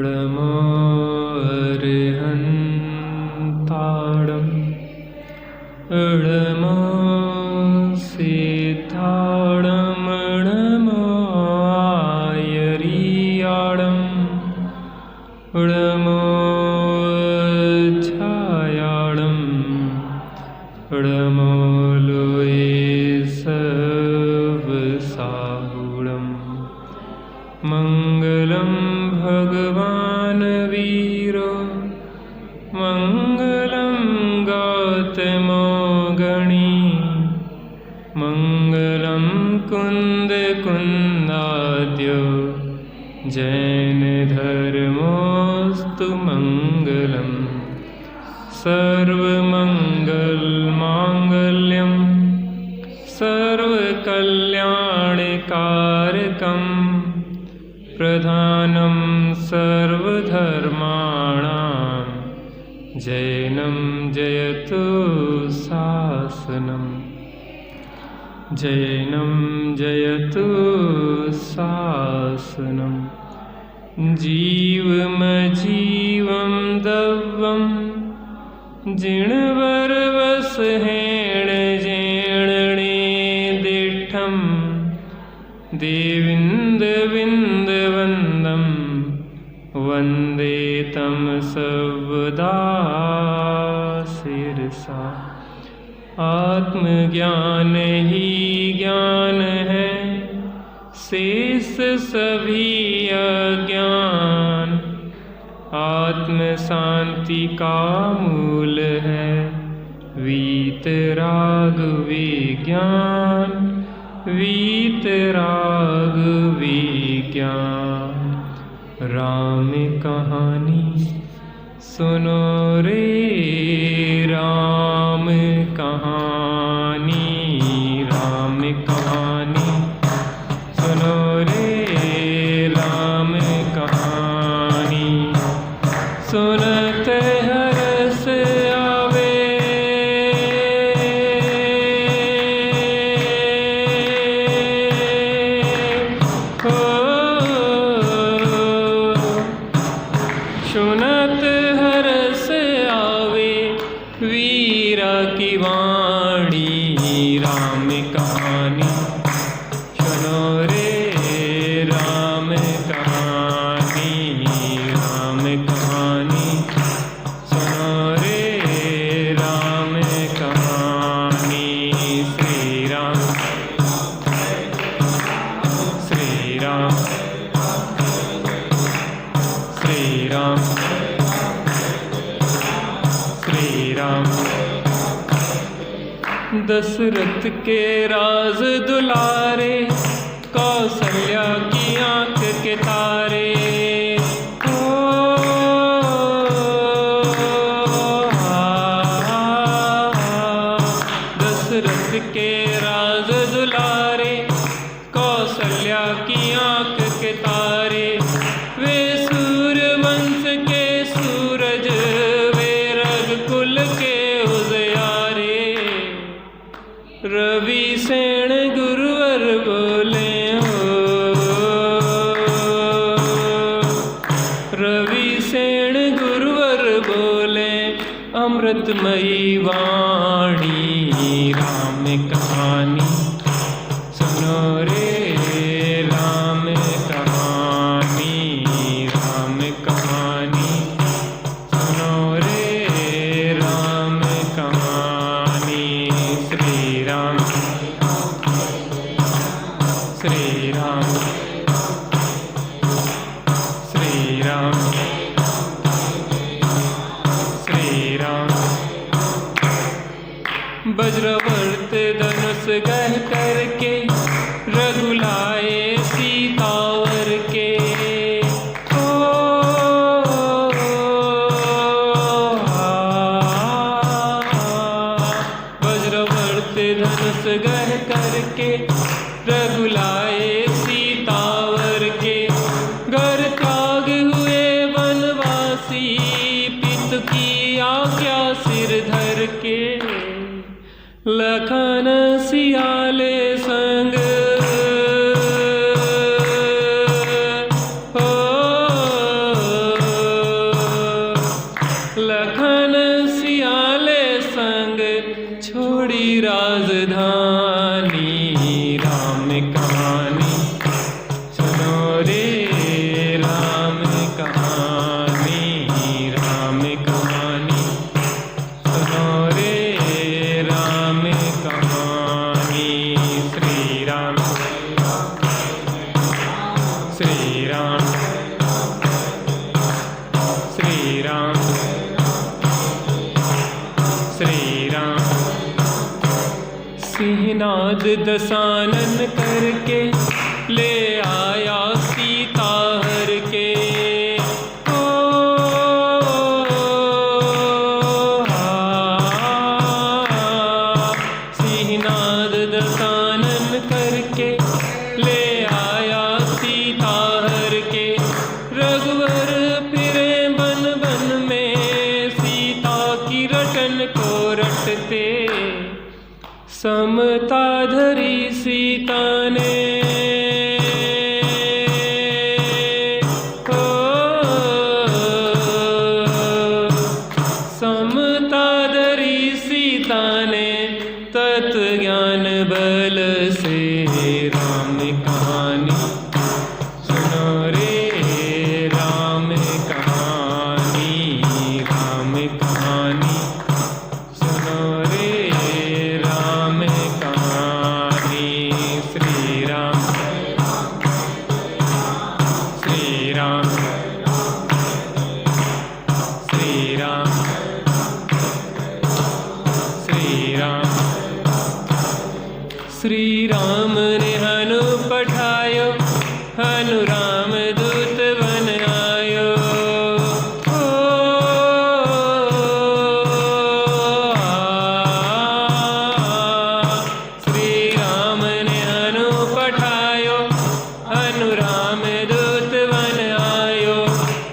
नमो अरिहन्ताणं नमो सिद्धाणं नमो आयर्याणं नमो छायाणं नमो लोये सर्वसाहुणं मङ्गलं भगवान् वीरो मङ्गलं गौतमो गणी मङ्गलं कुन्दकुन्दाद्यो जैनधर्मोऽस्तु मङ्गलं सर्वमङ्गलमाङ्गल्यं सर्वकल्याणकारकं प्रधानं सर्वधर्माणां जैनं जयतु शासनं जैनं जयतु शासनं जीवमजीवं दव्वं जिणवरवसहेण जेणणे दिठं देविन्दविन्दवन्दं वन्दे तं सर्वदा शिरसा। आत्मज्ञान ही ज्ञान है, शेष सभी अज्ञान। आत्म शांति का मूल है वीतराग विज्ञान, वीतराग विज्ञान। राम कहानी सुनो रे राम कहानी, राम कहानी सुनो रे राम कहानी। सुनते हर्ष आवे हो, सुनत हर्ष आवे वीरा की वाणी। राम कहानी सुनो रे राम कहानी, राम कहानी सुनो रे राम कहानी। श्री राम श्री राम श्री राम श्री राम। दशरथ के राज दुलारे, कौशल्या की आंख के तारे। दशरथ के राज दुलारे, कौशल्या की आंख के तारे। वे सूर्यवंश के सूरज, वे रघुकुल के उजियारे। रवि सेन गुरुवर बोले हो, रवि सेन गुरुवर बोले अमृतमयी वाणी। राम कहानी सुनो रे राम कहानी, राम कहानी सुनो रे राम कहानी। श्री राम श्री राम श्री राम श्री राम। वज्रवर्त धनुष राम श्री राम श्री राम। सिंहनाद दशानन करके ले आया सीता हर के। सिंहनाद दशानन करके ले आया सीता हर के। रघुवर फिरे बन बन में सीता की रटन को रटते। समता धरी सीता ने समता धरी सीता ने। तत्व ज्ञान बल से राम कहानी सुनो रे राम कहानी। राम कहानी सुनो रे राम कहानी। श्री राम श्री राम श्री राम श्री राम। श्री राम ने हनु पठायो हनु राम दूत बन आयो। श्री राम ने हनु पठायो हनु राम दूत बन आयो।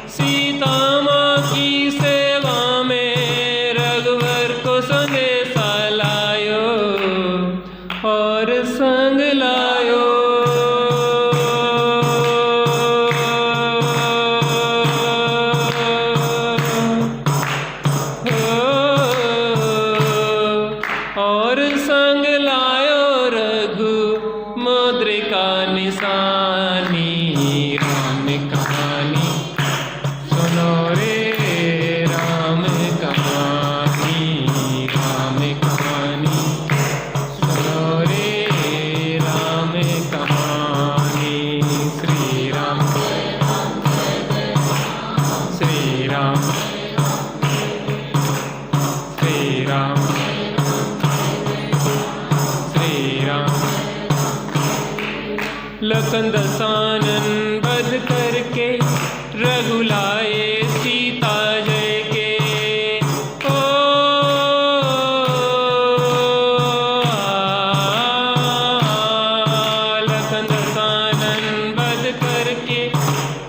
सीता माँ की सेवा में रघुवर को संदेशा लायो और संग लायो। और संग लायो रघु मुद्रिका निशानी। राम कहानी सुनो रे राम कहानी। राम कहानी सुनो रे राम कहानी। श्री राम श्री राम श्री राम श्री राम। लखन दशानन वध करके रघुलाए सीता जय के। ओ लखन दशानन वध करके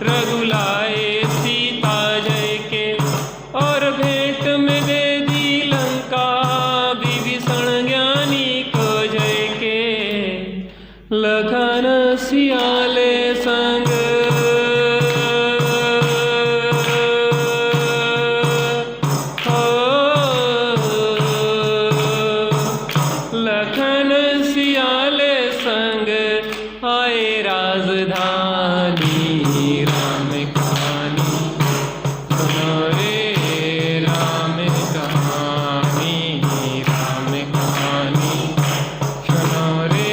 रघुलाए सीता जय के। और भेंट में दे दी लंका विभीषण ज्ञानी को जय के। लखन सियाले संग लखन सियाले संग आए राजधानी। राम कहानी सुनो रे राम कहानी। राम कहानी सुनो रे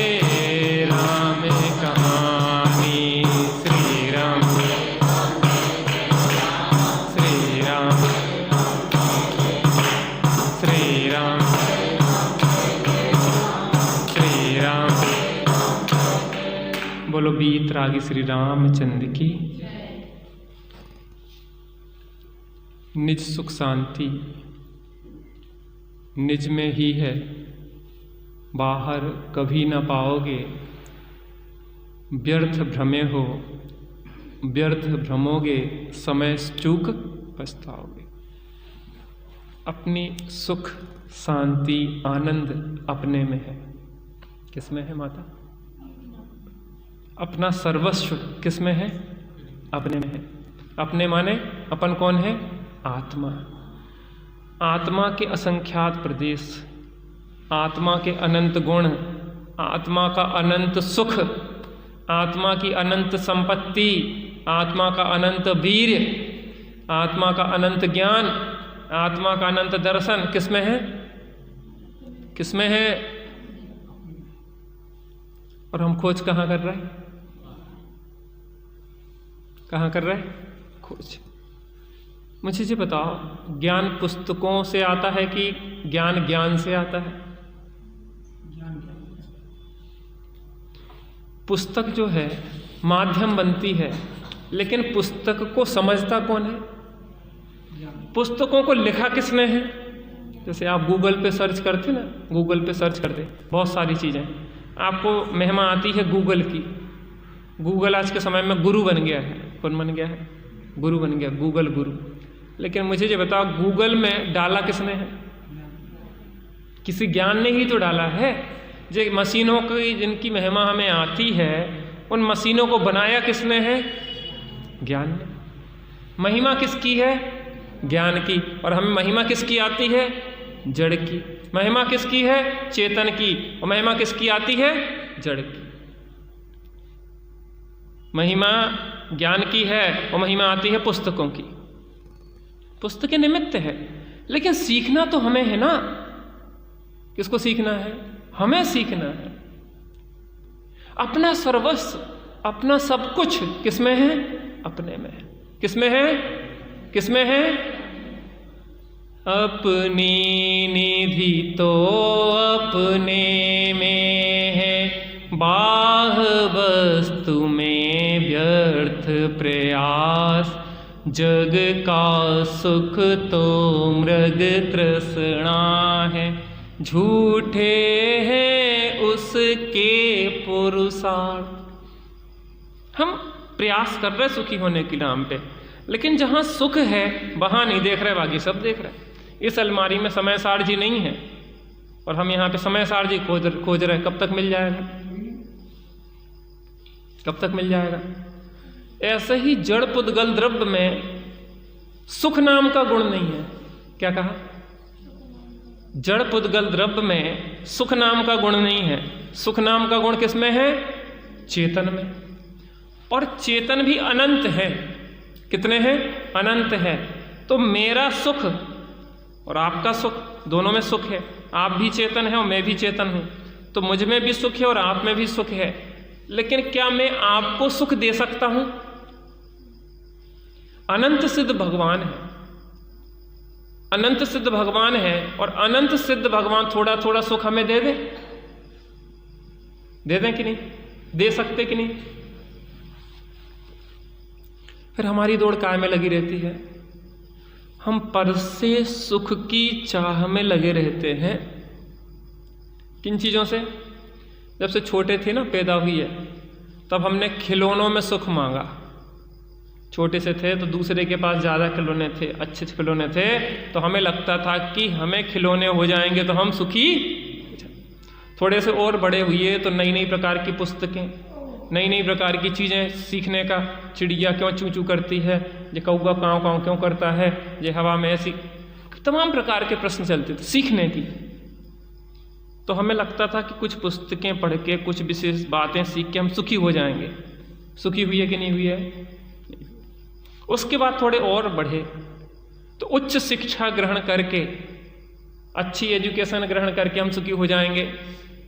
राम कहानी। श्री राम श्री राम श्री राम श्री राम। बोलो बीत रागी श्री रामचंद्र की। निज सुख शांति निज में ही है, बाहर कभी न पाओगे। व्यर्थ भ्रमे हो व्यर्थ भ्रमोगे, समय चूक पछताओगे। अपनी सुख शांति आनंद अपने में है। किसमें है माता? अपना सर्वस्व किसमें है? अपने में है। अपने माने अपन कौन है? आत्मा। आत्मा के असंख्यात प्रदेश, आत्मा के अनंत गुण, आत्मा का अनंत सुख, आत्मा की अनंत संपत्ति, आत्मा का अनंत वीर्य, आत्मा का अनंत ज्ञान, आत्मा का अनंत दर्शन किसमें है? किसमें है? और हम खोज कहाँ कर रहे हैं? कहाँ कर रहा है? खोज। मुझे ये बताओ, ज्ञान पुस्तकों से आता है कि ज्ञान ज्ञान से आता है? पुस्तक जो है माध्यम बनती है, लेकिन पुस्तक को समझता कौन है? पुस्तकों को लिखा किसने है? जैसे आप गूगल पे सर्च करते ना, गूगल पे सर्च करते बहुत सारी चीज़ें, आपको महिमा आती है गूगल की। गूगल आज के समय में गुरु बन गया है। कौन बन गया है? गुरु बन गया, गूगल गुरु। लेकिन मुझे ये बताओ, गूगल में डाला किसने है? किसी ज्ञान ने ही तो डाला है। जो मशीनों की जिनकी महिमा हमें आती है, उन मशीनों को बनाया किसने है? ज्ञान ने। महिमा किसकी है? ज्ञान की। और हमें महिमा किसकी आती है? जड़ की। महिमा किसकी है? चेतन की। और महिमा किसकी आती है? जड़ की। महिमा ज्ञान की है और महिमा आती है पुस्तकों की। पुस्तकें निमित्त है, लेकिन सीखना तो हमें है ना। किसको सीखना है? हमें सीखना है। अपना सर्वस्व, अपना सब कुछ किसमें है? अपने में है। किसमें है? किसमें है? अपनी निधि तो अपने में है, बाह्य वस्तु में व्यर्थ प्रयास। जग का सुख तो मृग तृष्णा है, झूठे हैं उसके पुरुषार्थ। हम प्रयास कर रहे सुखी होने के नाम पे, लेकिन जहाँ सुख है वहाँ नहीं देख रहे, बाकी सब देख रहे। इस अलमारी में समय सार जी नहीं है और हम यहाँ पे समय सार जी खोज रहे। कब तक मिल जाएगा? कब तक मिल जाएगा? ऐसे ही जड़ पुद्गल द्रव्य में सुख नाम का गुण नहीं है। क्या कहा? जड़ पुद्गल द्रव्य में सुख नाम का गुण नहीं है। सुख नाम का गुण किसमें है? चेतन में। और चेतन भी अनंत है। कितने हैं? अनंत है। तो मेरा सुख और आपका सुख, दोनों में सुख है। आप भी चेतन हैं और मैं भी चेतन हूं, तो मुझ में भी सुख है और आप में भी सुख है। लेकिन क्या मैं आपको सुख दे सकता हूं? अनंत सिद्ध भगवान है, अनंत सिद्ध भगवान है, और अनंत सिद्ध भगवान थोड़ा थोड़ा सुख हमें दे दे? दे दें कि नहीं? दे सकते कि नहीं? फिर हमारी दौड़ काय में लगी रहती है? हम पर से सुख की चाह में लगे रहते हैं। किन चीजों से? जब से छोटे थे ना, पैदा हुई है, तब हमने खिलौनों में सुख मांगा। छोटे से थे तो दूसरे के पास ज़्यादा खिलौने थे, अच्छे खिलौने थे, तो हमें लगता था कि हमें खिलौने हो जाएंगे तो हम सुखी। थोड़े से और बड़े हुए तो नई नई प्रकार की पुस्तकें, नई नई प्रकार की चीज़ें सीखने का। चिड़िया क्यों चूं चूं करती है, ये कौवा काँव काँव क्यों करता है, ये हवा में ऐसी तमाम प्रकार के प्रश्न चलते थे सीखने की। तो हमें लगता था कि कुछ पुस्तकें पढ़ के, कुछ विशेष बातें सीख के हम सुखी हो जाएंगे। सुखी हुई है कि नहीं हुई है? उसके बाद थोड़े और बढ़े तो उच्च शिक्षा ग्रहण करके, अच्छी एजुकेशन ग्रहण करके हम सुखी हो जाएंगे।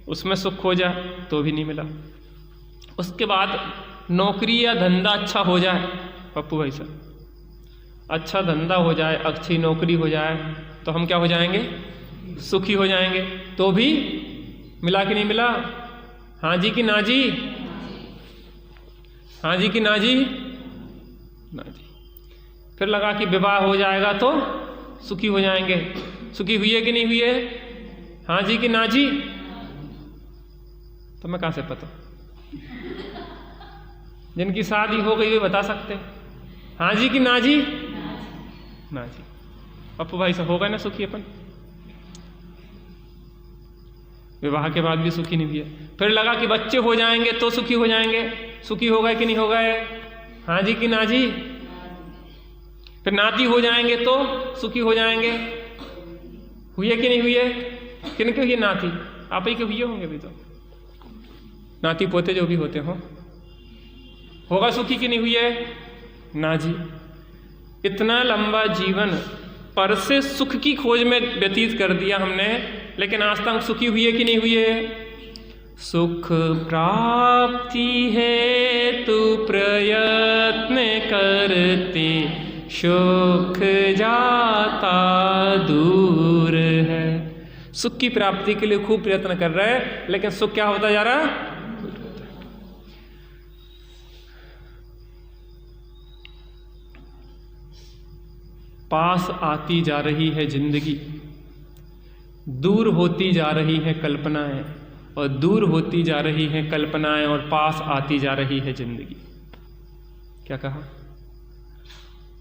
उसमें सुख खोजा तो भी नहीं मिला। उसके बाद नौकरी या धंधा अच्छा हो जाए, पप्पू भाई साहब, अच्छा धंधा हो जाए, अच्छी नौकरी हो जाए, तो हम क्या हो जाएंगे? सुखी हो जाएंगे। तो भी मिला कि नहीं मिला? हाँ जी कि ना जी? हाँ जी कि ना जी? ना जी। फिर लगा कि विवाह हो जाएगा तो सुखी हो जाएंगे। सुखी हुई है कि नहीं हुई है? हाँ जी कि ना जी? तो मैं कहाँ से पता? जिनकी शादी हो गई वे बता सकते हैं। हाँ जी कि ना जी? ना जी। पप्पू भाई से होगा ना सुखी अपन? विवाह के बाद भी सुखी नहीं हुई है। फिर लगा कि बच्चे हो जाएंगे तो सुखी हो जाएंगे। सुखी हो गए कि नहीं हो गए? हाँ जी कि ना जी? फिर नाती हो जाएंगे तो सुखी हो जाएंगे। हुई है कि नहीं हुई है? किन के हुई नाती? आप ही के हुए होंगे भी। तो नाती पोते जो भी होते हो, होगा सुखी की नहीं हुई है? ना जी। इतना लंबा जीवन पर से सुख की खोज में व्यतीत कर दिया हमने, लेकिन आज तक सुखी हुई है कि नहीं हुई है? सुख प्राप्ति है तू प्रयत्न करते, सुख जाता दूर है। सुख की प्राप्ति के लिए खूब प्रयत्न कर रहा है, लेकिन सुख क्या होता जा रहा है? पास आती जा रही है जिंदगी, दूर होती जा रही है कल्पनाएं, और दूर होती जा रही है कल्पनाएं और पास आती जा रही है जिंदगी। क्या कहा?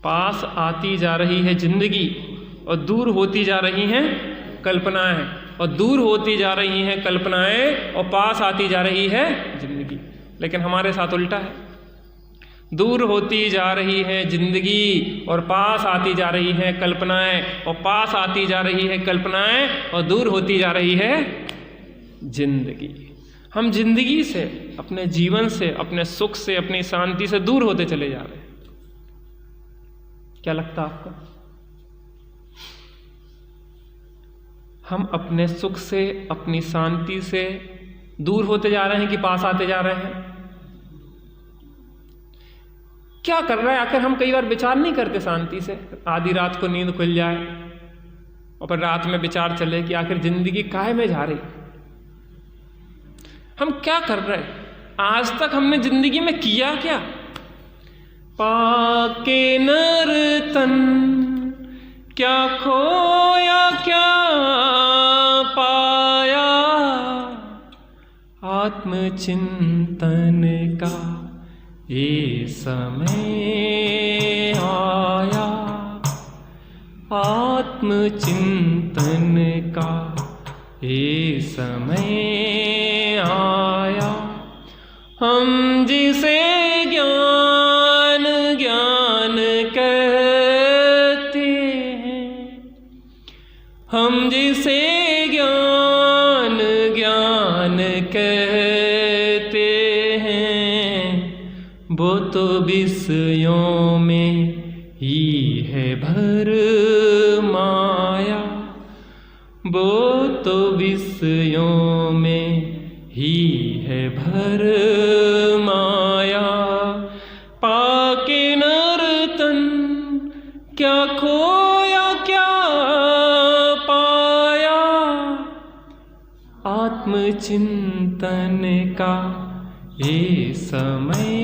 पास आती जा रही है जिंदगी और दूर होती जा रही हैं कल्पनाएं, और दूर होती जा रही हैं कल्पनाएं और पास आती जा रही है जिंदगी। लेकिन हमारे साथ उल्टा है, दूर होती जा रही है जिंदगी और पास आती जा रही है कल्पनाएं, और पास आती जा रही है कल्पनाएं और दूर होती जा रही है जिंदगी। हम जिंदगी से, अपने जीवन से, अपने सुख से, अपनी शांति से दूर होते चले जा रहे हैं। क्या लगता आपको? हम अपने सुख से, अपनी शांति से दूर होते जा रहे हैं कि पास आते जा रहे हैं? क्या कर रहा है आखिर? हम कई बार विचार नहीं करते शांति से, आधी रात को नींद खुल जाए और फिर रात में विचार चले कि आखिर जिंदगी काहे में जा रही, हम क्या कर रहे हैं, आज तक हमने जिंदगी में किया क्या? पाके नर तन क्या खोया क्या पाया, आत्मचिंतन का ये समय आया, आत्मचिंतन का ये समय आया। हम जिसे ज्ञान ज्ञान कहते हैं, हम जिसे ज्ञान ज्ञान कहते हैं, वो तो विषयों में ही है भर माया, वो तो विषयों में ही है भर माया। पाके नर तन क्या खोया क्या पाया, आत्मचिंतन का ये समय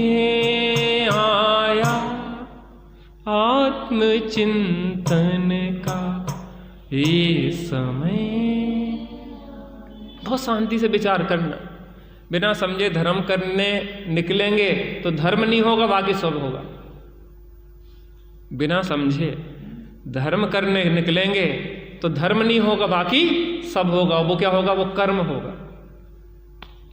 आया, आत्मचिंतन का ये समय। बहुत शांति से विचार करना, बिना समझे धर्म करने निकलेंगे तो धर्म नहीं होगा, बाकी सब होगा। बिना समझे धर्म करने निकलेंगे तो धर्म नहीं होगा, बाकी सब होगा। वो क्या होगा? वो कर्म होगा।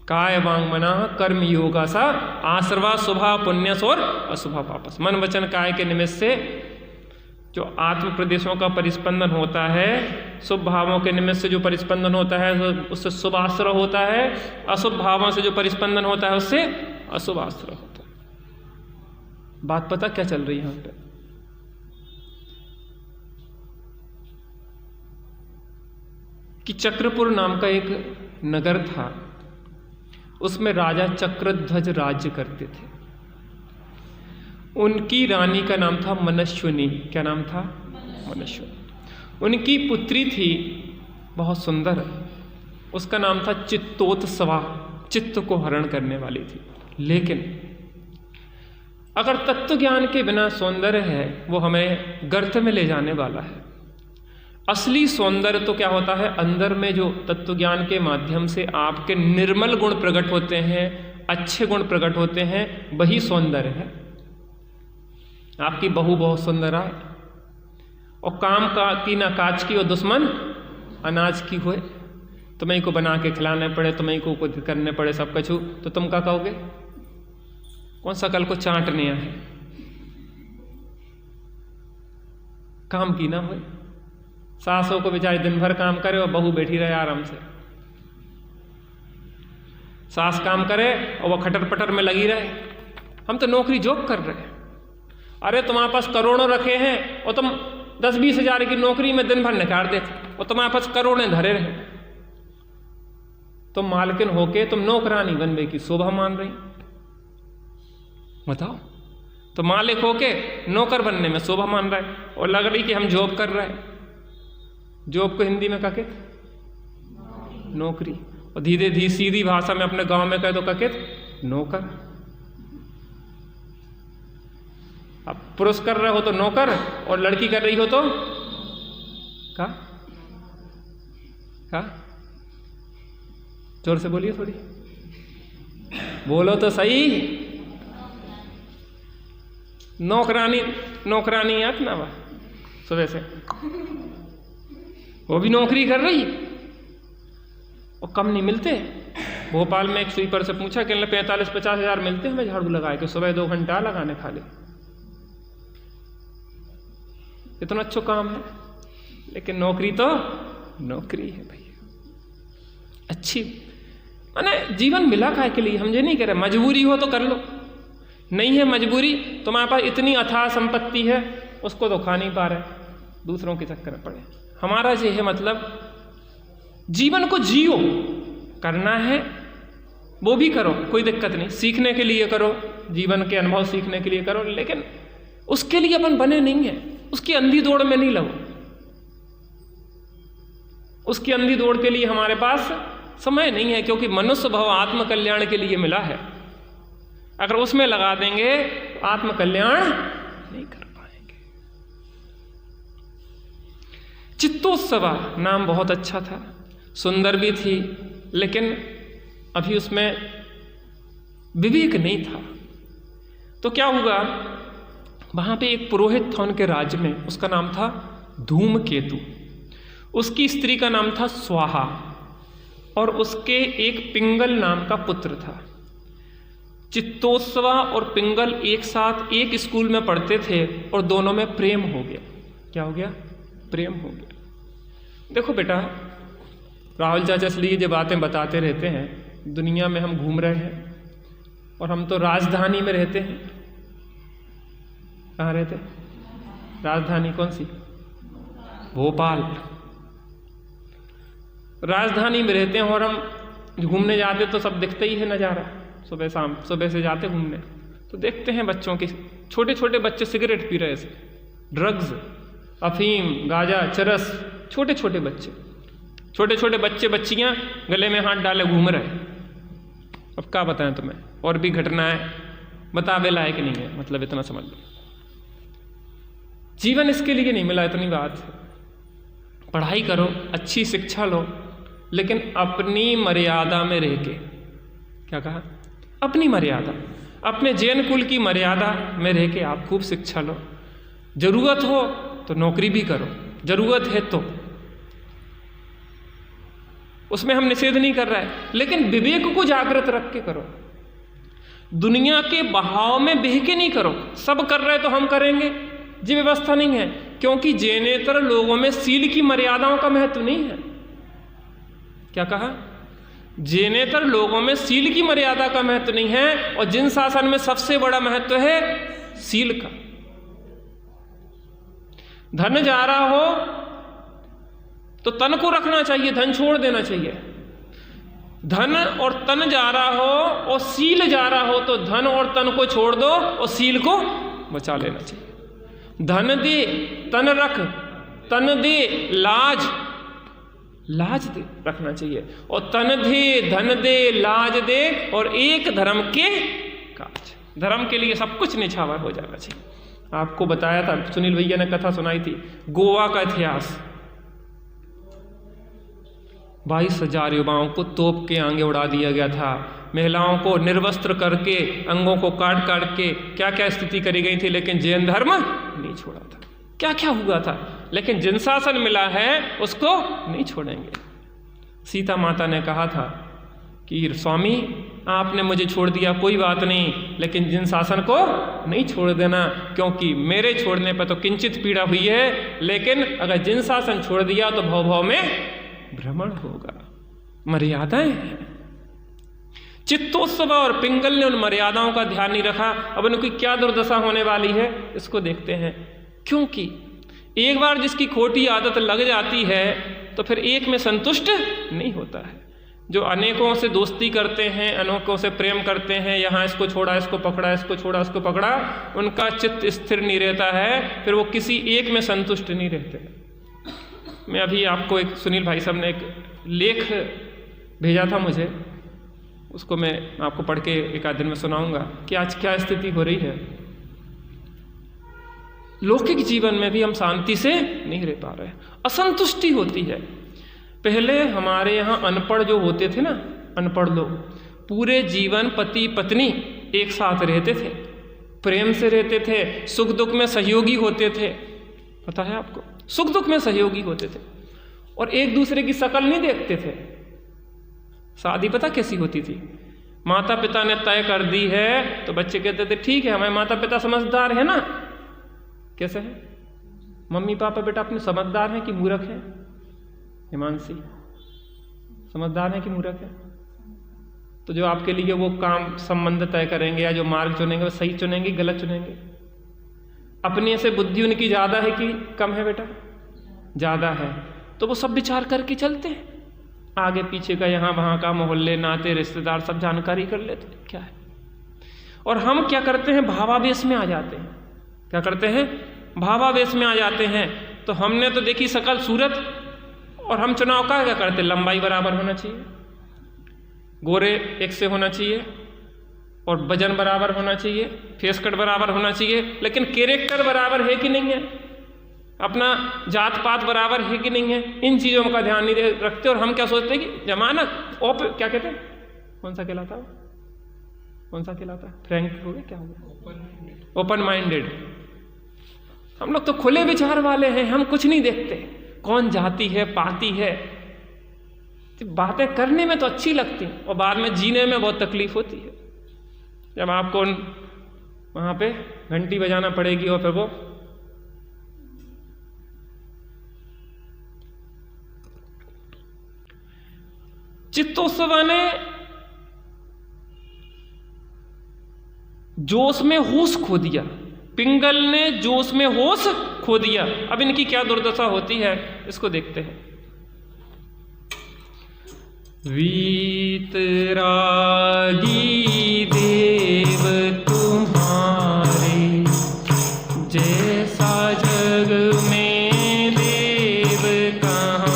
काय वांग मना कर्म योगा सा आश्रवा शुभा पुण्यस और अशुभा पापस। मन वचन काय के निमित्त से जो आत्म प्रदेशों का परिस्पंदन होता है, शुभ भावों के निमित्त से जो परिस्पंदन होता है उससे शुभ आश्रय होता है, अशुभ भावों से जो परिस्पंदन होता है उससे अशुभ आश्रय होता है। बात पता क्या चल रही है यहाँ पे? कि चक्रपुर नाम का एक नगर था, उसमें राजा चक्रध्वज राज्य करते थे। उनकी रानी का नाम था मनस्विनी। क्या नाम था? मनस्विनी। उनकी पुत्री थी बहुत सुंदर, उसका नाम था चित्तोत्सवा, चित्त को हरण करने वाली थी। लेकिन अगर तत्व ज्ञान के बिना सौंदर्य है वो हमें गर्त में ले जाने वाला है। असली सौंदर्य तो क्या होता है? अंदर में जो तत्व ज्ञान के माध्यम से आपके निर्मल गुण प्रकट होते हैं, अच्छे गुण प्रकट होते हैं, वही सौंदर्य है। आपकी बहू बहुत सुंदर आए और काम का की ना काज की और दुश्मन अनाज की होए, तुम्हें को बना के खिलाने पड़े, तुम्हें को कुछ करने पड़े सब कछु, तो तुम क्या कहोगे? कौन सा कल को चाटने है? काम की ना होए, सासों को बेचारी दिन भर काम करे और बहू बैठी रहे आराम से। सास काम करे और वह खटर पटर में लगी रहे। हम तो नौकरी जॉब कर रहे हैं। अरे तुम्हारे पास करोड़ों रखे हैं और तुम 10-20 हजार की नौकरी में दिन भर निकाल देते और तुम्हारे पास करोड़ें धरे रहे। तुम मालकिन होके तुम नौकरानी बनने की शोभा मान रही, बताओ। तो मालिक होके नौकर बनने में शोभा मान रहा है, और लग रही कि हम जॉब कर रहे हैं। जॉब को हिंदी में क्या कहते? नौकरी। और धीरे धीरे सीधी भाषा में अपने गांव में कह दो क्या कहते? नौकर। अब पुरुष कर रहे हो तो नौकर, और लड़की कर रही हो तो क्या? जोर से बोलिए, थोड़ी बोलो तो सही। नौकरानी, नौकरानी याद ना वा सुबह से वो भी नौकरी कर रही और कम नहीं मिलते। भोपाल में एक स्वीपर से पूछा कि 45-50 हज़ार मिलते हैं हमें झाड़ू लगाए के, सुबह 2 घंटा लगाने खाली। इतना अच्छा काम है, लेकिन नौकरी तो नौकरी है भैया। अच्छी माने जीवन मिला काहे के लिए? हम ये नहीं कह रहे मजबूरी हो तो कर लो, नहीं है मजबूरी, तुम्हारे पास इतनी अथाह संपत्ति है उसको तो खा नहीं पा रहे, दूसरों के चक्कर में पड़े। हमारा ये है मतलब जीवन को जियो, करना है वो भी करो, कोई दिक्कत नहीं, सीखने के लिए करो, जीवन के अनुभव सीखने के लिए करो, लेकिन उसके लिए अपन बने नहीं है, उसकी अंधी दौड़ में नहीं लगो। उसकी अंधी दौड़ के लिए हमारे पास समय नहीं है, क्योंकि मनुष्य भव आत्म कल्याण के लिए मिला है। अगर उसमें लगा देंगे तो आत्म कल्याण नहीं कर पाएंगे। चित्तोत्सवा नाम बहुत अच्छा था, सुंदर भी थी, लेकिन अभी उसमें विवेक नहीं था। तो क्या हुआ, वहां पे एक पुरोहित था उनके राज्य में, उसका नाम था धूमकेतु। उसकी स्त्री का नाम था स्वाहा, और उसके एक पिंगल नाम का पुत्र था। चित्तोत्सवा और पिंगल एक साथ एक स्कूल में पढ़ते थे और दोनों में प्रेम हो गया। क्या हो गया? प्रेम हो गया। देखो बेटा, राहुल चाचा इसलिए जो बातें बताते रहते हैं, दुनिया में हम घूम रहे हैं और हम तो राजधानी में रहते हैं। कहाँ रहते हैं? राजधानी कौन सी? भोपाल। राजधानी में रहते हैं और हम घूमने जाते तो सब दिखते ही है नज़ारा। सुबह शाम, सुबह से जाते घूमने तो देखते हैं बच्चों की, छोटे छोटे बच्चे सिगरेट पी रहे थे, ड्रग्स, अफीम, गांजा, चरस, छोटे छोटे बच्चे, छोटे छोटे बच्चे बच्चियां गले में हाथ डाले घूम रहे। अब क्या बताएं तुम्हें, और भी घटनाएं बतावे लायक नहीं है, मतलब इतना समझ लो। जीवन इसके लिए नहीं मिला, इतनी बात है। पढ़ाई करो, अच्छी शिक्षा लो, लेकिन अपनी मर्यादा में रह के। क्या कहा? अपनी मर्यादा, अपने जैन कुल की मर्यादा में रह के आप खूब शिक्षा लो। जरूरत हो तो नौकरी भी करो, जरूरत है तो, उसमें हम निषेध नहीं कर रहे हैं, लेकिन विवेक को जागृत रख के करो। दुनिया के बहाव में बह के नहीं करो। सब कर रहे तो हम करेंगे, ये व्यवस्था नहीं है, क्योंकि जैनेतर लोगों में सील की मर्यादाओं का महत्व नहीं है। क्या कहा? जैनेतर लोगों में सील की मर्यादा का महत्व नहीं है, और जिन शासन में सबसे बड़ा महत्व है सील का। धन जा रहा हो तो तन को रखना चाहिए, धन छोड़ देना चाहिए। धन और तन जा रहा हो और सील जा रहा हो तो धन और तन को छोड़ दो और सील को बचा लेना चाहिए। धन दे तन रख, तन दे लाज, लाज दे रखना चाहिए, और तन दे धन दे लाज दे, और एक धर्म के काज। धर्म के लिए सब कुछ निछावर हो जाना चाहिए। आपको बताया था, सुनील भैया ने कथा सुनाई थी, गोवा का इतिहास। 22,000 युवाओं को तोप के आगे उड़ा दिया गया था, महिलाओं को निर्वस्त्र करके, अंगों को काट काट के क्या क्या स्थिति करी गई थी, लेकिन जैन धर्म नहीं छोड़ा था। क्या क्या हुआ था, लेकिन जिन शासन मिला है उसको नहीं छोड़ेंगे। सीता माता ने कहा था कि स्वामी आपने मुझे छोड़ दिया कोई बात नहीं, लेकिन जिन शासन को नहीं छोड़ देना, क्योंकि मेरे छोड़ने पर तो किंचित पीड़ा हुई है, लेकिन अगर जिन शासन छोड़ दिया तो भव भव में भ्रमण होगा। मर्यादाएं हैं। चित्तोत्सव और पिंगल ने उन मर्यादाओं का ध्यान नहीं रखा। अब उनकी क्या दुर्दशा होने वाली है इसको देखते हैं। क्योंकि एक बार जिसकी खोटी आदत लग जाती है तो फिर एक में संतुष्ट नहीं होता है। जो अनेकों से दोस्ती करते हैं, अनेकों से प्रेम करते हैं, यहाँ इसको छोड़ा इसको पकड़ा, इसको छोड़ा इसको पकड़ा, उनका चित्त स्थिर नहीं रहता है, फिर वो किसी एक में संतुष्ट नहीं रहते। मैं अभी आपको एक सुनील भाई साहब ने एक लेख भेजा था मुझे, उसको मैं आपको पढ़ के एक आध दिन में सुनाऊंगा कि आज क्या स्थिति हो रही है। लौकिक जीवन में भी हम शांति से नहीं रह पा रहे, असंतुष्टि होती है। पहले हमारे यहाँ अनपढ़ जो होते थे ना, अनपढ़ लोग पूरे जीवन पति पत्नी एक साथ रहते थे, प्रेम से रहते थे, सुख दुख में सहयोगी होते थे। पता है आपको, सुख दुख में सहयोगी होते थे और एक दूसरे की शक्ल नहीं देखते थे। शादी पता कैसी होती थी, माता पिता ने तय कर दी है तो बच्चे कहते थे ठीक है, हमारे माता पिता समझदार है ना। कैसे है मम्मी पापा, बेटा अपने समझदार हैं कि मूर्ख है? हिमांशी, समझदार है कि मूर्ख है? तो जो आपके लिए वो काम संबंध तय करेंगे या जो मार्ग चुनेंगे वो सही चुनेंगे, गलत चुनेंगे? अपने से बुद्धि उनकी ज़्यादा है कि कम है बेटा? ज़्यादा है, तो वो सब विचार करके चलते हैं। आगे पीछे का, यहाँ वहाँ का, मोहल्ले नाते रिश्तेदार सब जानकारी कर लेते हैं क्या है। और हम क्या करते हैं, भावावेश में आ जाते हैं। क्या करते हैं, भावावेश में आ जाते हैं। तो हमने तो देखी शकल सूरत, और हम चुनाव का क्या करते, लंबाई बराबर होना चाहिए, गोरे एक से होना चाहिए, और वजन बराबर होना चाहिए, फेस कट बराबर होना चाहिए, लेकिन कैरेक्टर बराबर है कि नहीं है, अपना जात पात बराबर है कि नहीं है, इन चीज़ों का ध्यान नहीं रखते। और हम क्या सोचते हैं कि जमाना क्या कहते हैं, कौन सा कहलाता है, कौन सा कहलाता है, फ्रैंक हो गया, क्या हो गया, ओपन माइंडेड। हम लोग तो खुले विचार वाले हैं, हम कुछ नहीं देखते कौन जाति है पाति है। बातें करने में तो अच्छी लगती और बाद में जीने में बहुत तकलीफ होती है, जब आपको वहां पे घंटी बजाना पड़ेगी और फिर वो चित्तोत्सव ने जोश में होश खो दिया, पिंगल ने जोश में होश खो दिया। अब इनकी क्या दुर्दशा होती है इसको देखते हैं। वीतरागी देव तुम्हारे, जैसा जग में देव कहाँ।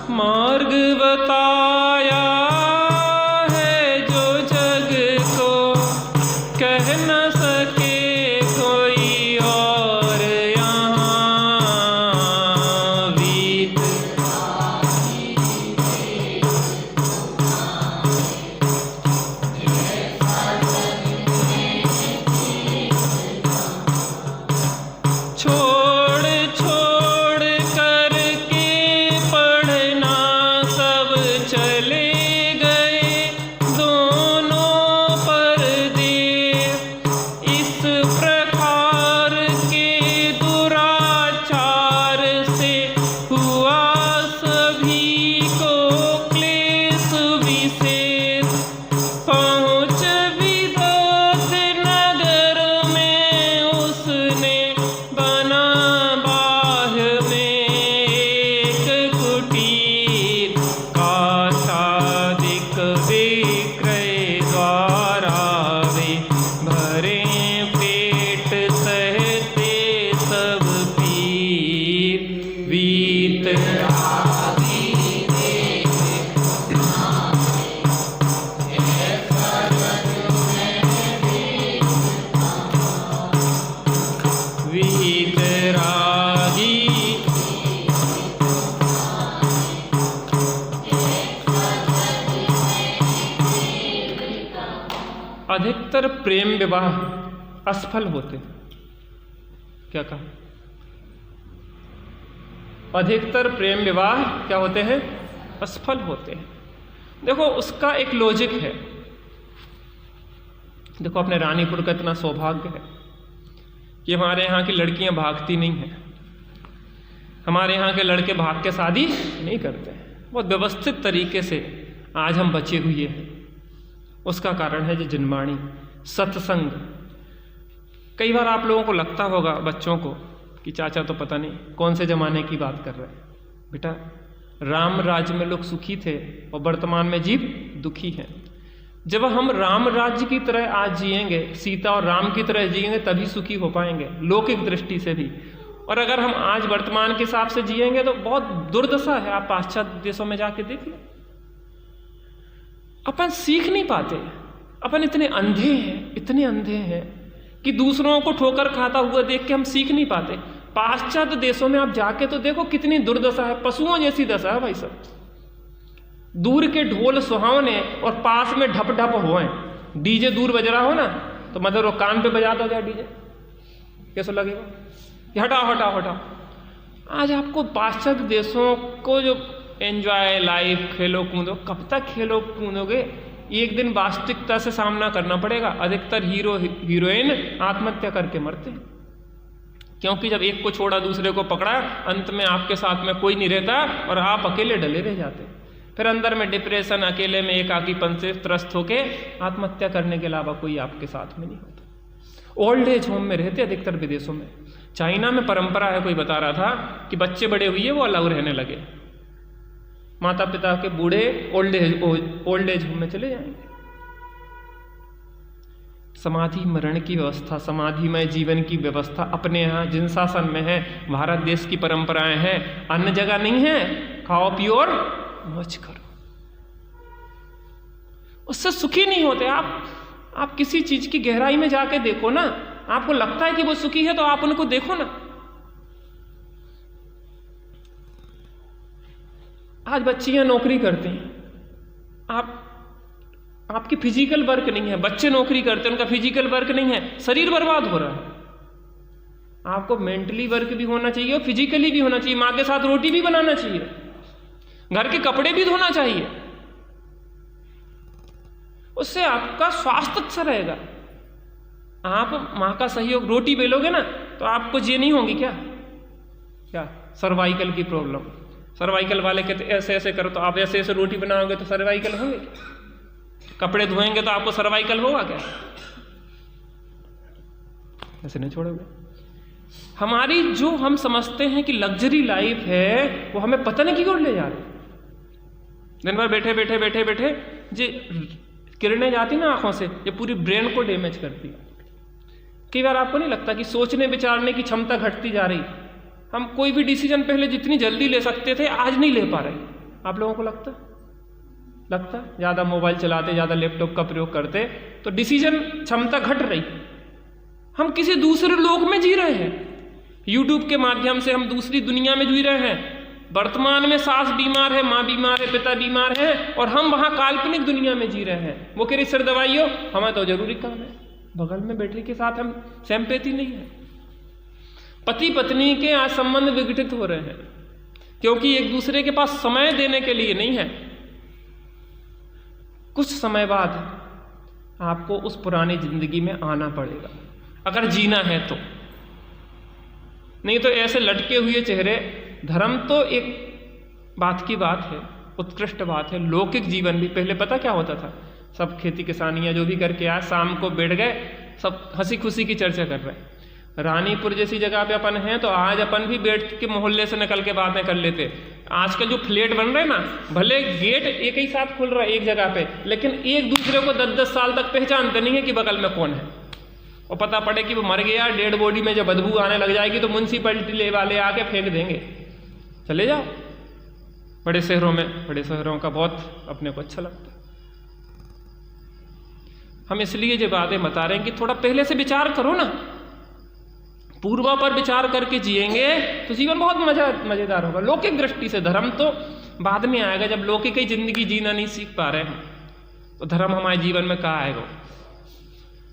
मार्ग बताया है जो जग को, कह न सके कोई और यहाँ। वीत छोड़ छोड़ करके पढ़ना सब चले गए दोनों परदेस। इस प्रकार के दुराचार से हुआ सभी को क्लेश विशेष। पहुँच विदोष नगर में उसने बना बाह्य में एक कुटीर। काशादिक विक्रय द्वारा वे भरे पेट सहते सब पीर। वीतरागी अधिकतर प्रेम विवाह असफल होते। क्या कहा, अधिकतर प्रेम विवाह क्या होते हैं, असफल होते हैं। देखो उसका एक लॉजिक है। देखो अपने रानीपुर का इतना सौभाग्य है कि हमारे यहाँ की लड़कियां भागती नहीं हैं, हमारे यहाँ के लड़के भाग के शादी नहीं करते हैं। बहुत व्यवस्थित तरीके से आज हम बचे हुए हैं। उसका कारण है जी जिनवाणी, सत्संग। कई बार आप लोगों को लगता होगा बच्चों को कि चाचा तो पता नहीं कौन से ज़माने की बात कर रहे हैं। बेटा, राम राज्य में लोग सुखी थे और वर्तमान में जीव दुखी हैं। जब हम राम राज्य की तरह आज जिएंगे, सीता और राम की तरह जिएंगे, तभी सुखी हो पाएंगे लौकिक दृष्टि से भी। और अगर हम आज वर्तमान के हिसाब से जिएंगे तो बहुत दुर्दशा है। आप पाश्चात्य देशों में जाके देख लो, अपन सीख नहीं पाते। अपन इतने अंधे हैं, इतने अंधे हैं कि दूसरों को ठोकर खाता हुआ देख के हम सीख नहीं पाते। पाश्चात्य देशों में आप जाके तो देखो कितनी दुर्दशा है, पशुओं जैसी दशा है भाई सब। दूर के ढोल सुहावने और पास में ढप ढप होए। डीजे दूर बज रहा हो ना तो मतलब वो कान पे बजा दो क्या डीजे, कैसा लगेगा? हटाओ हटाओ हटाओ। आज आपको पाश्चात्य देशों को जो एंजॉय लाइफ, खेलो कूदो, कब तक खेलो कूदोगे? एक दिन वास्तविकता से सामना करना पड़ेगा। अधिकतर हीरो हीरोइन आत्महत्या करके मरते हैं, क्योंकि जब एक को छोड़ा दूसरे को पकड़ा, अंत में आपके साथ में कोई नहीं रहता और आप अकेले डले रह जाते। फिर अंदर में डिप्रेशन, अकेले में एकाकीपन से त्रस्त होके आत्महत्या करने के अलावा कोई आपके साथ में नहीं होता। ओल्ड एज होम में रहते अधिकतर विदेशों में। चाइना में परंपरा है, कोई बता रहा था कि बच्चे बड़े हुए वो अलग रहने लगे, माता पिता के बूढ़े ओल्ड एज होम में चले जाएंगे। समाधि मरण की व्यवस्था, समाधिमय जीवन की व्यवस्था अपने यहाँ जिन शासन में है, भारत देश की परंपराएं हैं, अन्य जगह नहीं है। खाओ पियो और मौज करो, उससे सुखी नहीं होते आप किसी चीज की गहराई में जाके देखो ना, आपको लगता है कि वो सुखी है तो आप उनको देखो ना। आज बच्चियां नौकरी करती हैं, आपकी फिजिकल वर्क नहीं है, बच्चे नौकरी करते हैं, उनका फिजिकल वर्क नहीं है, शरीर बर्बाद हो रहा है। आपको मेंटली वर्क भी होना चाहिए और फिजिकली भी होना चाहिए। माँ के साथ रोटी भी बनाना चाहिए, घर के कपड़े भी धोना चाहिए, उससे आपका स्वास्थ्य अच्छा रहेगा। आप माँ का सहयोग, रोटी बेलोगे ना तो आपको ये नहीं होंगी क्या सर्वाइकल की प्रॉब्लम। सर्वाइकल वाले कहते ऐसे ऐसे करो, तो आप ऐसे ऐसे रोटी बनाओगे तो सर्वाइकल होंगे। कपड़े धोएंगे तो आपको सर्वाइकल होगा क्या? ऐसे नहीं छोड़ोगे। हमारी जो हम समझते हैं कि लग्जरी लाइफ है, वो हमें पता नहीं की ओर ले जा रहे। दिन भर बैठे बैठे बैठे बैठे जी किरणें जाती ना आंखों से, ये पूरी ब्रेन को डैमेज करती। कई बार आपको नहीं लगता कि सोचने विचारने की क्षमता घटती जा रही? हम कोई भी डिसीजन पहले जितनी जल्दी ले सकते थे, आज नहीं ले पा रहे। आप लोगों को लगता ज़्यादा मोबाइल चलाते, ज़्यादा लैपटॉप का प्रयोग करते तो डिसीजन क्षमता घट रही। हम किसी दूसरे लोक में जी रहे हैं, यूट्यूब के माध्यम से हम दूसरी दुनिया में जी रहे हैं। वर्तमान में सास बीमार है, माँ बीमार है, पिता बीमार है और हम वहाँ काल्पनिक दुनिया में जी रहे हैं। वो कह रही सिर दवाइयो, हमें तो जरूरी काम है। बगल में बैठे के साथ हम सिंपैथी नहीं है। पति पत्नी के आज संबंध विघटित हो रहे हैं, क्योंकि एक दूसरे के पास समय देने के लिए नहीं है। कुछ समय बाद आपको उस पुरानी जिंदगी में आना पड़ेगा, अगर जीना है तो। नहीं तो ऐसे लटके हुए चेहरे। धर्म तो एक बात की बात है, उत्कृष्ट बात है। लौकिक जीवन भी पहले पता क्या होता था? सब खेती किसानियां जो भी करके आए, शाम को बैठ गए, सब हंसी खुशी की चर्चा कर रहे हैं। रानीपुर जैसी जगह पे अपन हैं तो आज अपन भी बैठ के मोहल्ले से निकल के बातें कर लेते। आजकल जो फ्लैट बन रहे हैं ना, भले गेट एक ही साथ खुल रहा है एक जगह पे, लेकिन एक दूसरे को 10-10 साल तक पहचानते नहीं है कि बगल में कौन है। और पता पड़े कि वो मर गया, डेड बॉडी में जब बदबू आने लग जाएगी तो म्यूनसिपैलिटी वाले आके फेंक देंगे। चले जाओ बड़े शहरों में, बड़े शहरों का बहुत अपने को अच्छा लगता है। हम इसलिए ये बातें बता रहे हैं कि थोड़ा पहले से विचार करो ना, पूर्वा पर विचार करके जिएंगे तो जीवन बहुत मजेदार होगा। लौकिक दृष्टि से धर्म तो बाद में आएगा, जब लौकिक ही जिंदगी जीना नहीं सीख पा रहे हैं तो धर्म हमारे जीवन में कहाँ आएगा?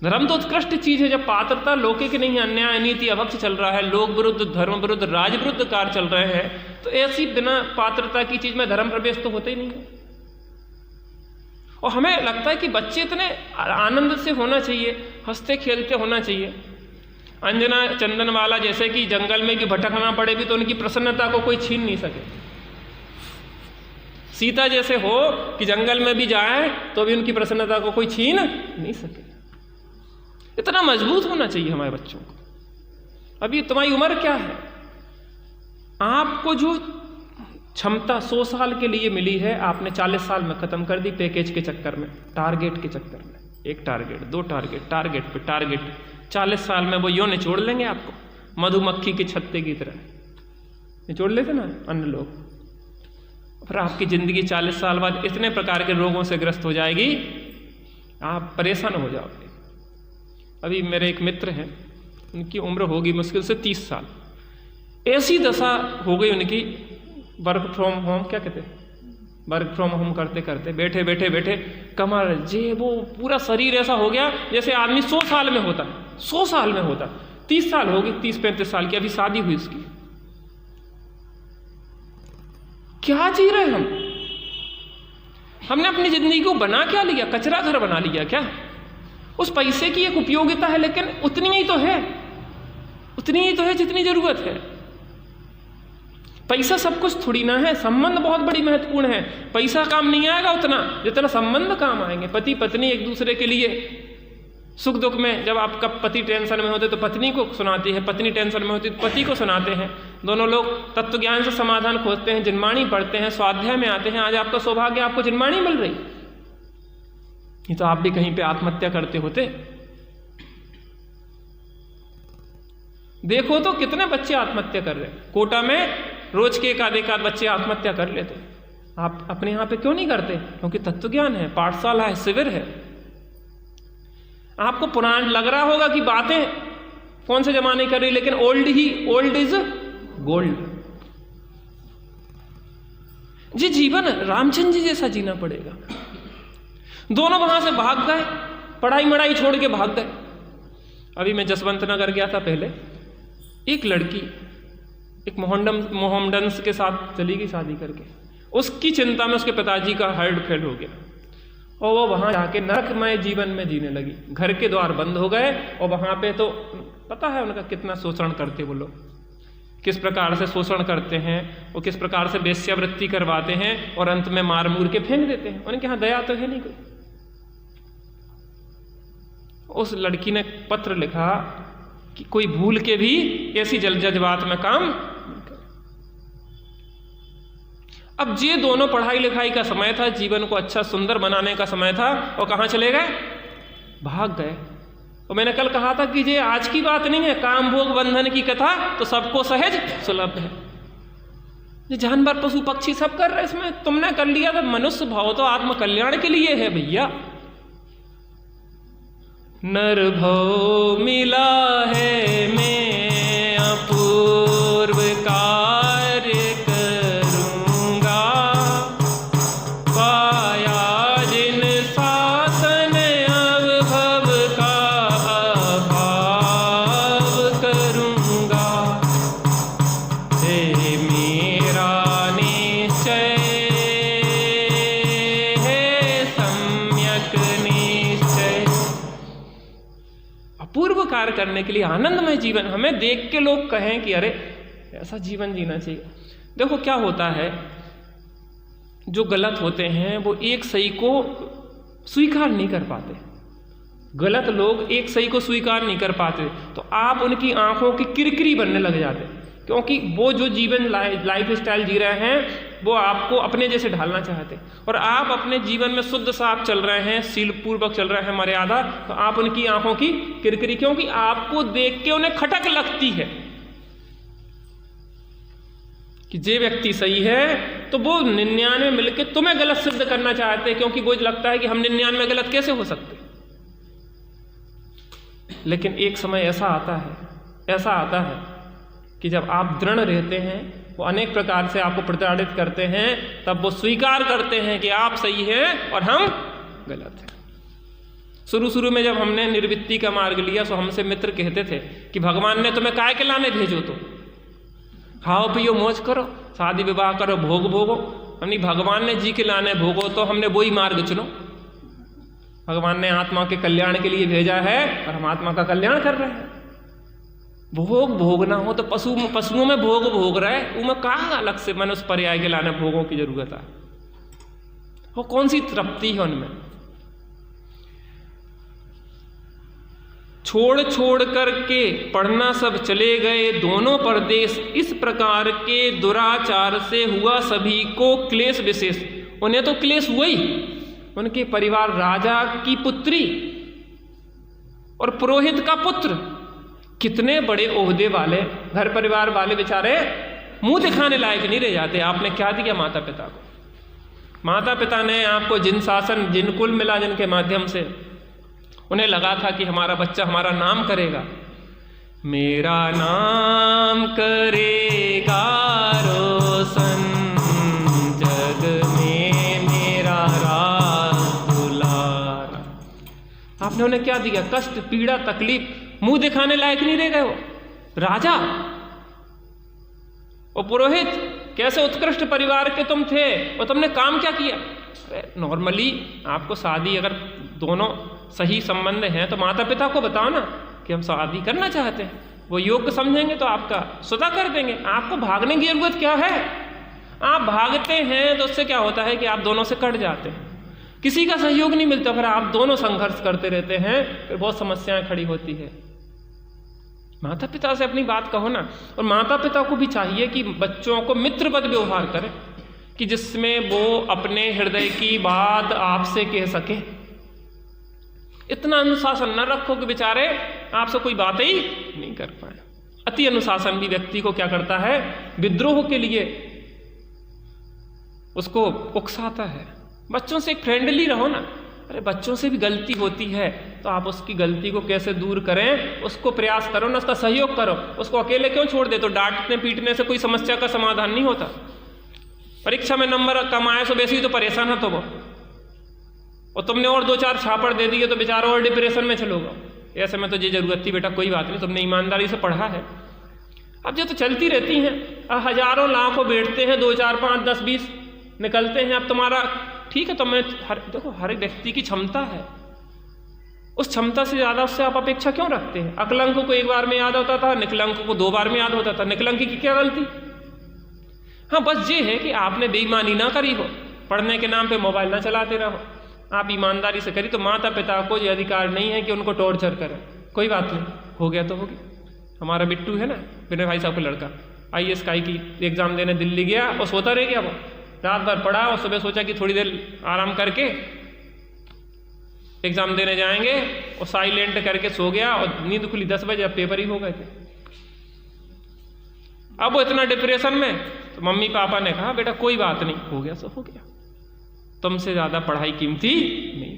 धर्म तो उत्कृष्ट चीज है। जब पात्रता लौकिक नहीं है, अन्याय नीति अभक्ष चल रहा है, लोक विरुद्ध धर्म विरुद्ध राज विरुद्ध कार्य चल रहे हैं, तो ऐसी बिना पात्रता की चीज में धर्म प्रवेश तो होता ही नहीं है। और हमें लगता है कि बच्चे इतने आनंद से होना चाहिए, हंसते खेलते होना चाहिए। अंजना चंदन वाला जैसे कि जंगल में कि भटकना पड़े भी तो उनकी प्रसन्नता को कोई छीन नहीं सके। सीता जैसे हो कि जंगल में भी जाए तो भी उनकी प्रसन्नता को कोई छीन नहीं सके। इतना मजबूत होना चाहिए हमारे बच्चों को। अभी तुम्हारी उम्र क्या है? आपको जो क्षमता 100 साल के लिए मिली है, आपने 40 साल में खत्म कर दी पैकेज के चक्कर में, टारगेट के चक्कर में। 1 टारगेट, 2 टारगेट, टारगेट पे टारगेट। 40 साल में वो यूं निचोड़ लेंगे आपको, मधुमक्खी के छत्ते की तरह निचोड़ लेते ना अन्य लोग। फिर आपकी जिंदगी 40 साल बाद इतने प्रकार के रोगों से ग्रस्त हो जाएगी, आप परेशान हो जाओगे। अभी मेरे एक मित्र हैं, उनकी उम्र होगी मुश्किल से 30 साल। ऐसी दशा हो गई उनकी, वर्क फ्रॉम होम, क्या कहते हैं, वर्क फ्रॉम होम करते करते बैठे बैठे बैठे कमर वो पूरा शरीर ऐसा हो गया जैसे आदमी 100 साल में होता, 100 साल में होता। 30 साल होगी, 30-35 साल की, अभी शादी हुई उसकी। क्या जी रहे हम? हमने अपनी जिंदगी को बना क्या लिया? कचरा घर बना लिया क्या? उस पैसे की एक उपयोगिता है, लेकिन उतनी ही तो है, उतनी ही तो है जितनी जरूरत है। पैसा सब कुछ थोड़ी ना है, संबंध बहुत बड़ी महत्वपूर्ण है। पैसा काम नहीं आएगा उतना जितना संबंध काम आएंगे। पति पत्नी एक दूसरे के लिए सुख दुख में, जब आपका पति टेंशन में होते तो पत्नी को सुनाती है, पत्नी टेंशन में होती तो पति को सुनाते हैं। दोनों लोग तत्व ज्ञान से समाधान खोजते हैं, जिनवाणी पढ़ते हैं, स्वाध्याय में आते हैं। आज आपका सौभाग्य, आपको जिनवाणी मिल रही, नहीं तो आप भी कहीं पे आत्महत्या करते होते। देखो तो कितने बच्चे आत्महत्या कर रहे हैं। कोटा में रोज के एक आध बच्चे आत्महत्या कर लेते। आप अपने यहाँ पे क्यों नहीं करते? क्योंकि तत्व ज्ञान है, पाठशाला है, शिविर है। आपको पुराना लग रहा होगा कि बातें कौन से जमाने कर रही, लेकिन ओल्ड इज गोल्ड। जी जीवन रामचंद्र जी जैसा जीना पड़ेगा। दोनों वहां से भाग गए, पढ़ाई मढ़ाई छोड़ के भाग गए। अभी मैं जसवंत नगर गया था पहले, एक लड़की एक मोहम्मडन्स के साथ चली गई शादी करके। उसकी चिंता में उसके पिताजी का हार्ट फेल हो गया और वो वहां जाके नरकमय जीवन में जीने लगी। घर के द्वार बंद हो गए और वहां पे तो पता है उनका कितना शोषण करते वो लोग, किस प्रकार से शोषण करते हैं और किस प्रकार से वेश्यावृत्ति करवाते हैं और अंत में मार मूर के फेंक देते हैं। उनके यहाँ दया तो है नहीं कोई। उस लड़की ने पत्र लिखा कि कोई भूल के भी ऐसी जज्बात में काम। अब ये दोनों पढ़ाई लिखाई का समय था, जीवन को अच्छा सुंदर बनाने का समय था, और कहां चले गए? भाग गए। और मैंने कल कहा था कि ये आज की बात नहीं है, काम भोग बंधन की कथा तो सबको सहज सुलभ है। ये जानवर पशु पक्षी सब कर रहे, इसमें तुमने कर लिया तो मनुष्य भाव तो आत्म कल्याण के लिए है भैया। नर भव मिला है मैं अपूर्व कार्य करूंगा, पाया जिन शासन अवभव का अभाव करूंगा। हे मेरा निश्चय है सम्यक निश्चय। अपूर्व कार्य करने के लिए आनंदमय जीवन, हमें देख के लोग कहें कि अरे ऐसा जीवन जीना चाहिए। देखो क्या होता है, जो गलत होते हैं वो एक सही को स्वीकार नहीं कर पाते। गलत लोग एक सही को स्वीकार नहीं कर पाते तो आप उनकी आंखों की किरकिरी बनने लग जाते, क्योंकि वो जो जीवन लाइफ स्टाइल जी रहे हैं वो आपको अपने जैसे ढालना चाहते, और आप अपने जीवन में शुद्ध साफ चल रहे हैं, शील पूर्वक चल रहे हैं, मर्यादा, तो आप उनकी आंखों की किरकिरी, क्योंकि आपको देख के उन्हें खटक लगती है कि जे व्यक्ति सही है, तो वो 99 मिलकर तुम्हें गलत सिद्ध करना चाहते हैं, क्योंकि वो लगता है कि हम 99 गलत कैसे हो सकते। लेकिन एक समय ऐसा आता है कि जब आप दृढ़ रहते हैं, वो अनेक प्रकार से आपको प्रताड़ित करते हैं, तब वो स्वीकार करते हैं कि आप सही हैं और हम गलत हैं। शुरू में जब हमने निर्वृत्ति का मार्ग लिया तो हमसे मित्र कहते थे कि भगवान ने तुम्हें काय के लाने भेजो, तो खाओ पियो मौज करो, शादी विवाह करो, भोग भोगो। हमने भगवान ने जी के लाने भोगो, तो हमने वही मार्ग चुनो। भगवान ने आत्मा के कल्याण के लिए भेजा है और हम आत्मा का कल्याण कर रहे हैं। भोग भोगना हो तो पशुओं में भोग रहा है, उनमें कहाँ अलग से मनुष्य पर्याय के लाने भोगों की जरूरत है। वो कौन सी तृप्ति है उनमें? छोड़ छोड़ करके पढ़ना सब चले गए दोनों परदेश, इस प्रकार के दुराचार से हुआ सभी को क्लेश विशेष। उन्हें तो क्लेश हुआ ही, उनके परिवार राजा की पुत्री और पुरोहित का पुत्र, कितने बड़े ओहदे वाले घर परिवार वाले बेचारे मुंह दिखाने लायक नहीं रह जाते। आपने क्या दिया माता पिता को? माता पिता ने आपको जिन शासन जिन कुल मिला, जिनके माध्यम से उन्हें लगा था कि हमारा बच्चा हमारा नाम करेगा, मेरा नाम करेगा रोशन जग में मेरा राज दुलारा। आपने उन्हें क्या दिया? कष्ट, पीड़ा, तकलीफ, मुंह दिखाने लायक नहीं रह गए। वो राजा और पुरोहित, कैसे उत्कृष्ट परिवार के तुम थे और तुमने काम क्या किया? नॉर्मली आपको शादी, अगर दोनों सही संबंध हैं तो माता पिता को बताओ ना कि हम शादी करना चाहते हैं, वो योग्य समझेंगे तो आपका स्वतः कर देंगे। आपको भागने की जरूरत क्या है? आप भागते हैं तो उससे क्या होता है कि आप दोनों से कट जाते हैं, किसी का सहयोग नहीं मिलता, फिर आप दोनों संघर्ष करते रहते हैं, फिर बहुत समस्याएं खड़ी होती है। माता पिता से अपनी बात कहो ना। और माता पिता को भी चाहिए कि बच्चों को मित्रवत व्यवहार करें, कि जिसमें वो अपने हृदय की बात आपसे कह सके। इतना अनुशासन न रखो कि बेचारे आपसे कोई बात ही नहीं कर पाए। अति अनुशासन भी व्यक्ति को क्या करता है? विद्रोह के लिए उसको उकसाता है। बच्चों से फ्रेंडली रहो ना। अरे बच्चों से भी गलती होती है तो आप उसकी गलती को कैसे दूर करें, उसको प्रयास करो ना, उसका सहयोग करो। उसको अकेले क्यों छोड़ दे? तो डांटने पीटने से कोई समस्या का समाधान नहीं होता। परीक्षा में नंबर कम आए तो वैसे ही तो परेशान है तो वो, और तुमने और 2-4 छापड़ दे दिए तो बेचारा और डिप्रेशन में चलोगा। ऐसे में तो ये जरूरत थी बेटा, कोई बात नहीं, तुमने ईमानदारी से पढ़ा है। अब ये तो चलती रहती हैं, हजारों लाखों बैठते हैं, 2, 4, 5, 10, 20 निकलते हैं। अब तुम्हारा ठीक है, तो मैं देखो हर व्यक्ति की क्षमता है, उस क्षमता से ज़्यादा उससे आप अपेक्षा क्यों रखते हैं? अकलंक को 1 बार में याद होता था, निकलंक को 2 बार में याद होता था। निकलंक की क्या गलती? हाँ, बस ये है कि आपने बेईमानी ना करी हो, पढ़ने के नाम पे मोबाइल ना चलाते रहो, आप ईमानदारी से करी। तो माता पिता को ये अधिकार नहीं है कि उनको टॉर्चर करें। कोई बात नहीं, हो गया तो हो गया। हमारा बिट्टू है ना, विनय भाई साहब का लड़का, IAS की एग्जाम देने दिल्ली गया और सोता रह गया। वो रात भर पढ़ा और सुबह सोचा कि थोड़ी देर आराम करके एग्जाम देने जाएंगे, और साइलेंट करके सो गया और नींद खुली 10 बजे, अब पेपर ही हो गए थे। अब वो इतना डिप्रेशन में, तो मम्मी पापा ने कहा बेटा कोई बात नहीं, हो गया सो हो गया, तुमसे ज्यादा पढ़ाई कीमती नहीं।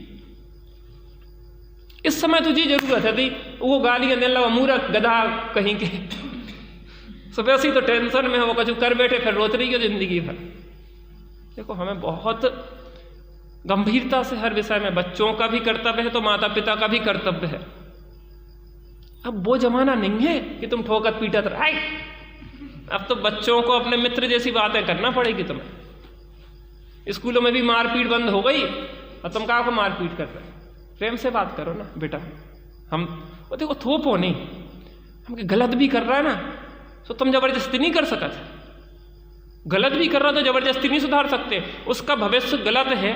इस समय तुझे जरूरत है थी, वो गालियां देने लगा, मूर्ख गधा कहीं के। सुबह से तो टेंशन में है, वो कुछ कर बैठे फिर रोत रही है जिंदगी भर। देखो हमें बहुत गंभीरता से हर विषय में, बच्चों का भी कर्तव्य है तो माता पिता का भी कर्तव्य है। अब वो जमाना नहीं है कि तुम ठोकर पीटत रहे। अब तो बच्चों को अपने मित्र जैसी बातें करना पड़ेगी तुम्हें। स्कूलों में भी मारपीट बंद हो गई, और तुम कहा को मारपीट कर रहे? प्रेम से बात करो ना बेटा। हम वो देखो थोपो नहीं, हम गलत भी कर रहा है ना तो तुम जबरदस्ती नहीं कर सकते। गलत भी कर रहा तो जबरदस्ती नहीं सुधार सकते। उसका भविष्य गलत है,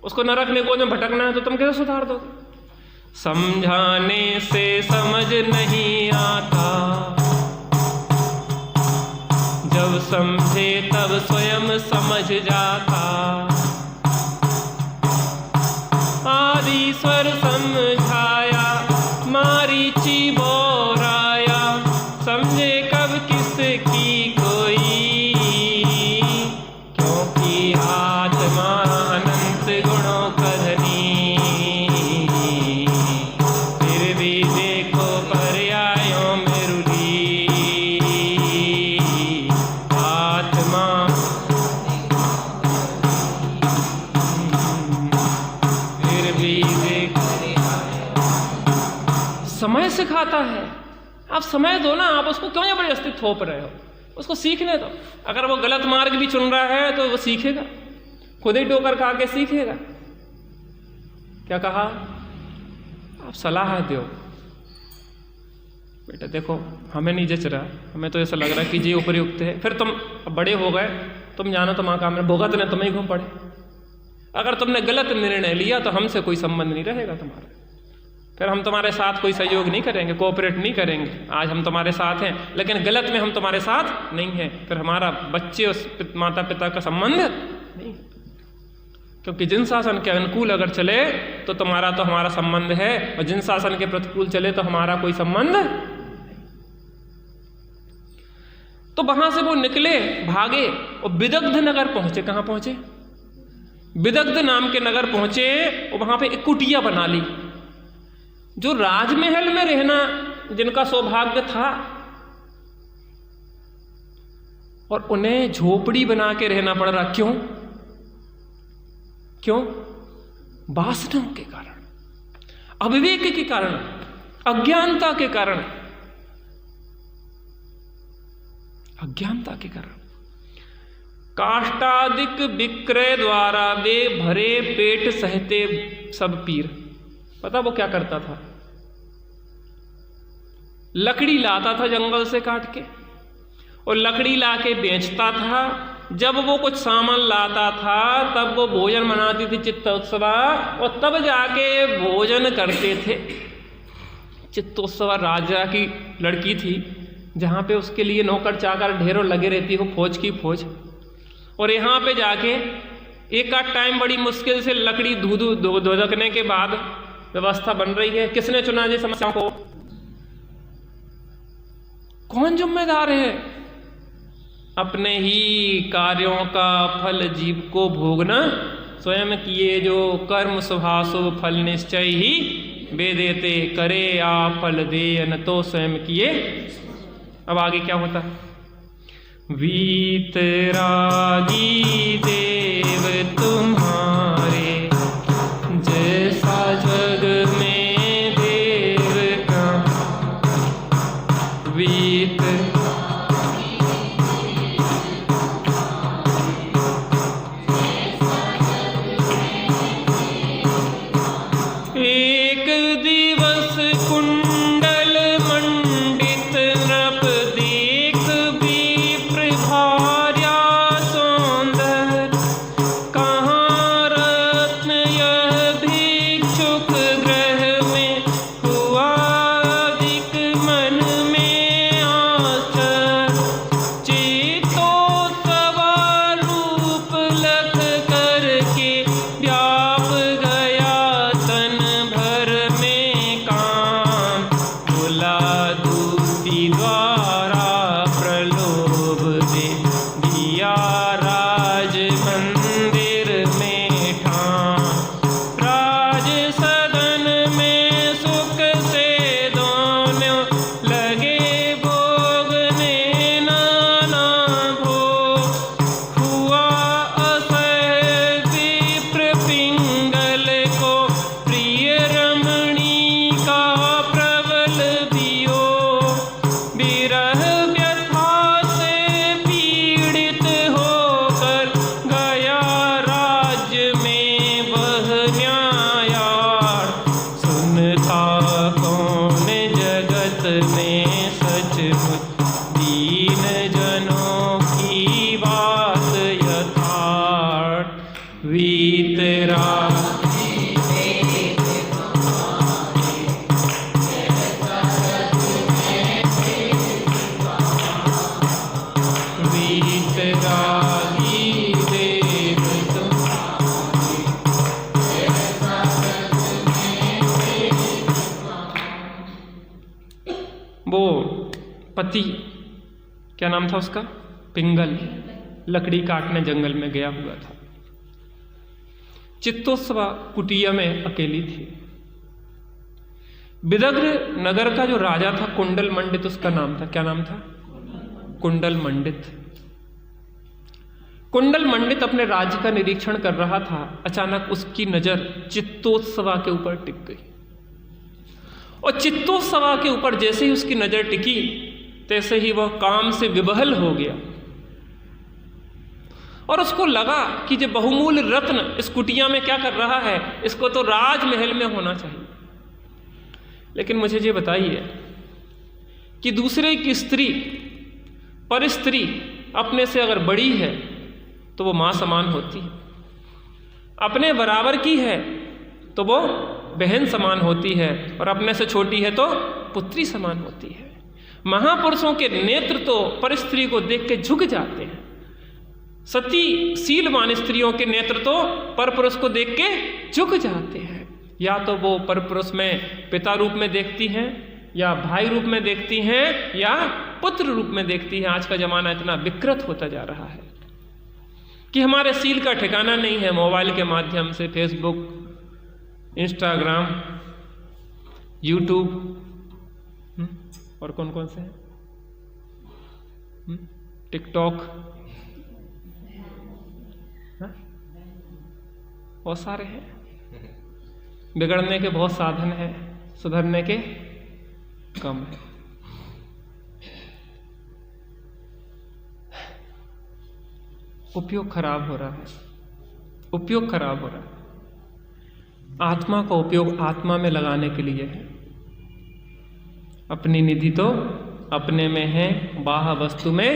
उसको नरक निगोद में भटकना है, तो तुम कैसे सुधार दोगे? समझाने से समझ नहीं आता, जब समझे तब स्वयं समझ जाता। आदिश्वर समझाया, मारीची बोराया, समझे कब किसकी कोई, क्योंकि आत्मा अनंत गुणों का धनी। फिर भी देखो पर्यायों में रुली, आत्मा फिर भी देखो। समय सिखाता है, आप समय दो ना, आप उसको क्यों जबरदस्ती थोप रहे हो? उसको सीखने दो। अगर वो गलत मार्ग भी चुन रहा है तो वो सीखेगा, खुद ही ठोकर खा के सीखेगा। क्या कहा? आप सलाह दो बेटा, देखो हमें नहीं जच रहा, हमें तो ऐसा लग रहा है कि ये उपयुक्त है। फिर तुम अब बड़े हो गए, तुम जानो तो माँ काम भुगतने तुम्हें घूम पड़े। अगर तुमने गलत निर्णय लिया तो हमसे कोई संबंध नहीं रहेगा तुम्हारा, फिर हम तुम्हारे साथ कोई सहयोग नहीं करेंगे, कोऑपरेट नहीं करेंगे। आज हम तुम्हारे साथ हैं लेकिन गलत में हम तुम्हारे साथ नहीं हैं, फिर हमारा बच्चे और माता पिता का संबंध नहीं। क्योंकि जिन शासन के अनुकूल अगर चले तो तुम्हारा तो हमारा संबंध है, और जिन शासन के प्रतिकूल चले तो हमारा कोई संबंध। तो वहां से वो निकले, भागे और विदग्ध नगर पहुंचे। कहां पहुंचे? विदग्ध नाम के नगर पहुंचे और वहां पे एक कुटिया बना ली। जो राजमहल में रहना जिनका सौभाग्य था, और उन्हें झोपड़ी बना के रहना पड़ रहा। क्यों? क्यों? वासनाओं के कारण, अविवेक के कारण, अज्ञानता के कारण, अज्ञानता के कारण। काष्ठादिक विक्रय द्वारा वे भरे पेट सहते सब पीर। पता वो क्या करता था? लकड़ी लाता था जंगल से काट के, और लकड़ी लाके बेचता था। जब वो कुछ सामान लाता था तब वो भोजन बनाती थी चित्तोत्सवा, और तब जाके भोजन करते थे। चित्तोत्सवा राजा की लड़की थी, जहाँ पे उसके लिए नौकर चाकर ढेरों लगे रहती हो, फौज की फौज। और यहाँ पे जाके एक आध टाइम बड़ी मुश्किल से लकड़ी धुदकने के बाद व्यवस्था बन रही है। किसने चुना जी समस्या को? कौन जिम्मेदार है? अपने ही कार्यों का फल जीव को भोगना, स्वयं किए जो कर्म शुभाशुभ फल निश्चय ही वे देते, करे आप फल दे न तो स्वयं किए। अब आगे क्या होता है? वीतरागी देव तुम्हारे, जैसा जग में देव का वीत। एक दिवस कुंडल मंडित नृप देख विप्र भार्या सौंदर्य, कहाँ रत्न यह भिक्षुक ग्रह में हुआ अधिक मन में आश्चर्य। चित्तोत्सवा रूप लख करके व्याप गया तन भर में काम, भुला दूती द्वारा प्रलोभ दे दिया राज मंदिर में ठाम। राज सदन में सुख से दोनों लगे भोगने नाना भोग, हुआ असह्य विप्र पिंगल को प्रिय रमणी का प्रबल वियोग। विरह व्यथा से पीड़ित होकर गया राज्य में वह न्यायार। सुनता कौन जगत में सचमुच दीन जनों की बात यथार्थ। वीतरा वीतरागी देव वो पति, क्या नाम था उसका? पिंगल, लकड़ी काटने जंगल में गया हुआ था। चित्तोत्सवा कुटिया में अकेली थी। विदग्ध नगर का जो राजा था कुंडल मंडित, उसका नाम था, क्या नाम था? कुंडल मंडित। कुंडल मंडित अपने राज्य का निरीक्षण कर रहा था। अचानक उसकी नजर चित्तोत्सवा के ऊपर टिक गई, और चित्तोत्सवा के ऊपर जैसे ही उसकी नजर टिकी तैसे ही वह काम से विवहल हो गया, और उसको लगा कि जो बहुमूल्य रत्न इस कुटिया में क्या कर रहा है, इसको तो राजमहल में होना चाहिए। लेकिन मुझे ये बताइए कि दूसरे की स्त्री, पर स्त्री अपने से अगर बड़ी है तो वो मां समान होती है। अपने बराबर की है तो वो बहन समान होती है, और अपने से छोटी है तो पुत्री समान होती है। महापुरुषों के नेत्र तो पर स्त्री को देख के झुक जाते हैं, सती शीलवान स्त्रियों के नेत्र तो पर पुरुष को देख के झुक जाते हैं। या तो वो पर पुरुष में पिता रूप में देखती हैं, या भाई रूप में देखती हैं, या पुत्र रूप में देखती हैं। आज का जमाना इतना विकृत होता जा रहा है कि हमारे शील का ठिकाना नहीं है। मोबाइल के माध्यम से फेसबुक, इंस्टाग्राम, यूट्यूब और कौन कौन से हैं, टिकटॉक, बहुत सारे हैं। बिगड़ने के बहुत साधन हैं, सुधरने के कम है। उपयोग खराब हो रहा है, उपयोग खराब हो रहा है। आत्मा का उपयोग आत्मा में लगाने के लिए है। अपनी निधि तो अपने में है, बाह्य वस्तु में।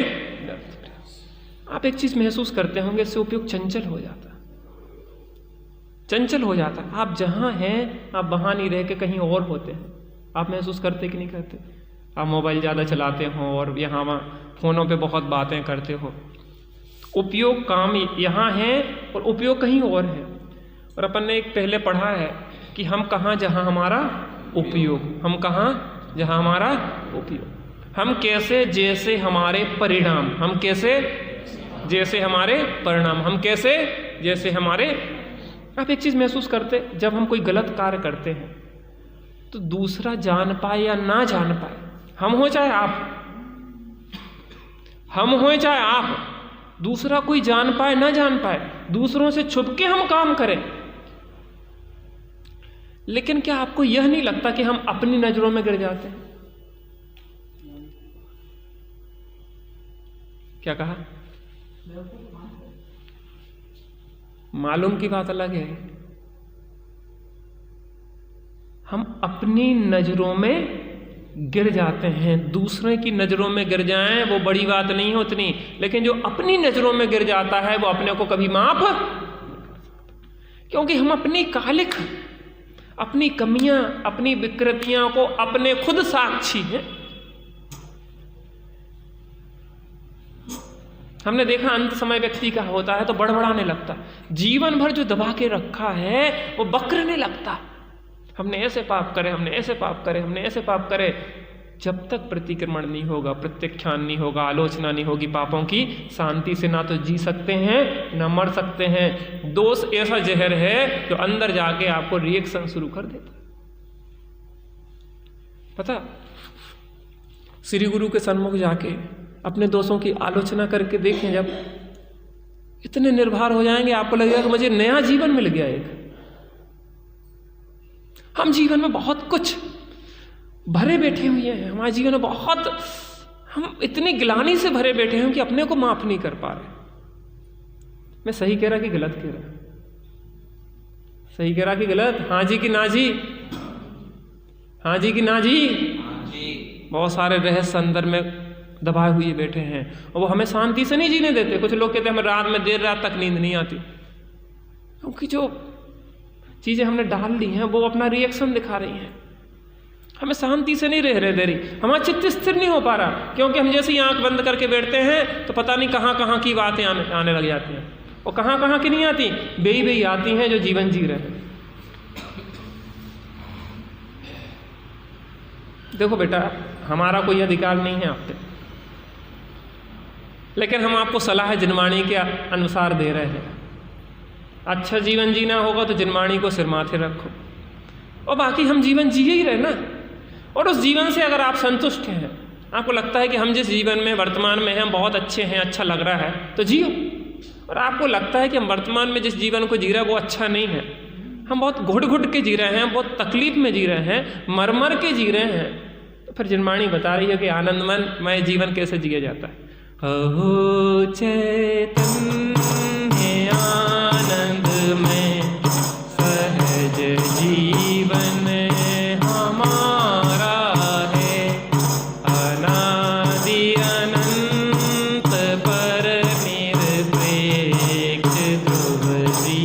आप एक चीज महसूस करते होंगे, इससे उपयोग चंचल हो जाता, चंचल हो जाता। आप जहां हैं आप वहां नहीं रह के कहीं और होते हैं। आप महसूस करते कि नहीं करते? आप मोबाइल ज़्यादा चलाते हो और यहाँ वहाँ फ़ोनों पे बहुत बातें करते हो। उपयोग काम यहाँ है और उपयोग कहीं और है। और अपन ने एक पहले पढ़ा है कि हम कहाँ जहाँ हमारा उपयोग, हम कहाँ जहाँ हमारा उपयोग, हम कैसे जैसे हमारे परिणाम, हम कैसे जैसे हमारे परिणाम, हम कैसे जैसे हमारे। आप एक चीज़ महसूस करते, जब हम कोई गलत कार्य करते हैं तो दूसरा जान पाए या ना जान पाए, हम हो चाहे आप, हम हो चाहे आप, दूसरा कोई जान पाए ना जान पाए, दूसरों से छुप के हम काम करें, लेकिन क्या आपको यह नहीं लगता कि हम अपनी नजरों में गिर जाते हैं? क्या कहा? मालूम की बात अलग है, हम अपनी नजरों में गिर जाते हैं। दूसरे की नजरों में गिर जाएं वो बड़ी बात नहीं होती, लेकिन जो अपनी नजरों में गिर जाता है वो अपने को कभी माफ, क्योंकि हम अपनी कालिक, अपनी कमियां, अपनी विकृतियां को अपने खुद साक्षी हैं। हमने देखा अंत समय व्यक्ति का होता है तो बड़बड़ाने लगता, जीवन भर जो दबा के रखा है वो बकरने लगता। हमने ऐसे पाप करे, हमने ऐसे पाप करे, हमने ऐसे पाप करे। जब तक प्रतिक्रमण नहीं होगा, प्रत्याख्यान नहीं होगा, आलोचना नहीं होगी पापों की, शांति से ना तो जी सकते हैं ना मर सकते हैं। दोष ऐसा जहर है जो अंदर जाके आपको रिएक्शन शुरू कर देता। पता, श्री गुरु के सन्मुख जाके अपने दोषों की आलोचना करके देखें, जब इतने निर्भर हो जाएंगे आपको लगेगा कि मुझे नया जीवन मिल गया एक। हम जीवन में बहुत कुछ भरे बैठे हुए हैं, हमारे जीवन में बहुत, हम इतनी गिलानी से भरे बैठे हैं कि अपने को माफ नहीं कर पा रहे। मैं सही कह रहा कि गलत कह रहा? सही कह रहा कि गलत? हाँ जी कि ना जी? हाँ जी कि ना जी? बहुत सारे रहस्य अंदर में दबाए हुए बैठे हैं और वो हमें शांति से नहीं जीने देते। कुछ लोग कहते हैं हमें रात में देर रात तक नींद नहीं आती, क्योंकि जो चीजें हमने डाल दी हैं वो अपना रिएक्शन दिखा रही हैं, हमें शांति से नहीं रह दे रही, हमारा चित्त स्थिर नहीं हो पा रहा। क्योंकि हम जैसे ही आंख बंद करके बैठते हैं तो पता नहीं कहाँ कहाँ की बातें आने लग जाती हैं, और कहाँ कहाँ की नहीं आती, बेई आती हैं जो जीवन जी रहे हैं। देखो बेटा, हमारा कोई अधिकार नहीं है आप पे, लेकिन हम आपको सलाह जिनवाणी के अनुसार दे रहे हैं। अच्छा जीवन जीना होगा तो जिनवाणी को सिर माथे रखो, और बाकी हम जीवन जिए ही रहे ना। और उस जीवन से अगर आप संतुष्ट हैं, आपको लगता है कि हम जिस जीवन में वर्तमान में हैं हम बहुत अच्छे हैं, अच्छा लग रहा है, तो जियो। और आपको लगता है कि हम वर्तमान में जिस जीवन को जी रहे हैं वो अच्छा नहीं है, हम बहुत घुट घुट के जी रहे हैं, बहुत तकलीफ में जी रहे हैं, मर मर के जी रहे हैं, तो फिर जिनवाणी बता रही है कि आनंदमय जीवन कैसे जिया जाता है। हो चैतन्य आनंद में सहज जीवन हमारा है, अनादि अनंत पर निरपेक्ष ध्रुव जी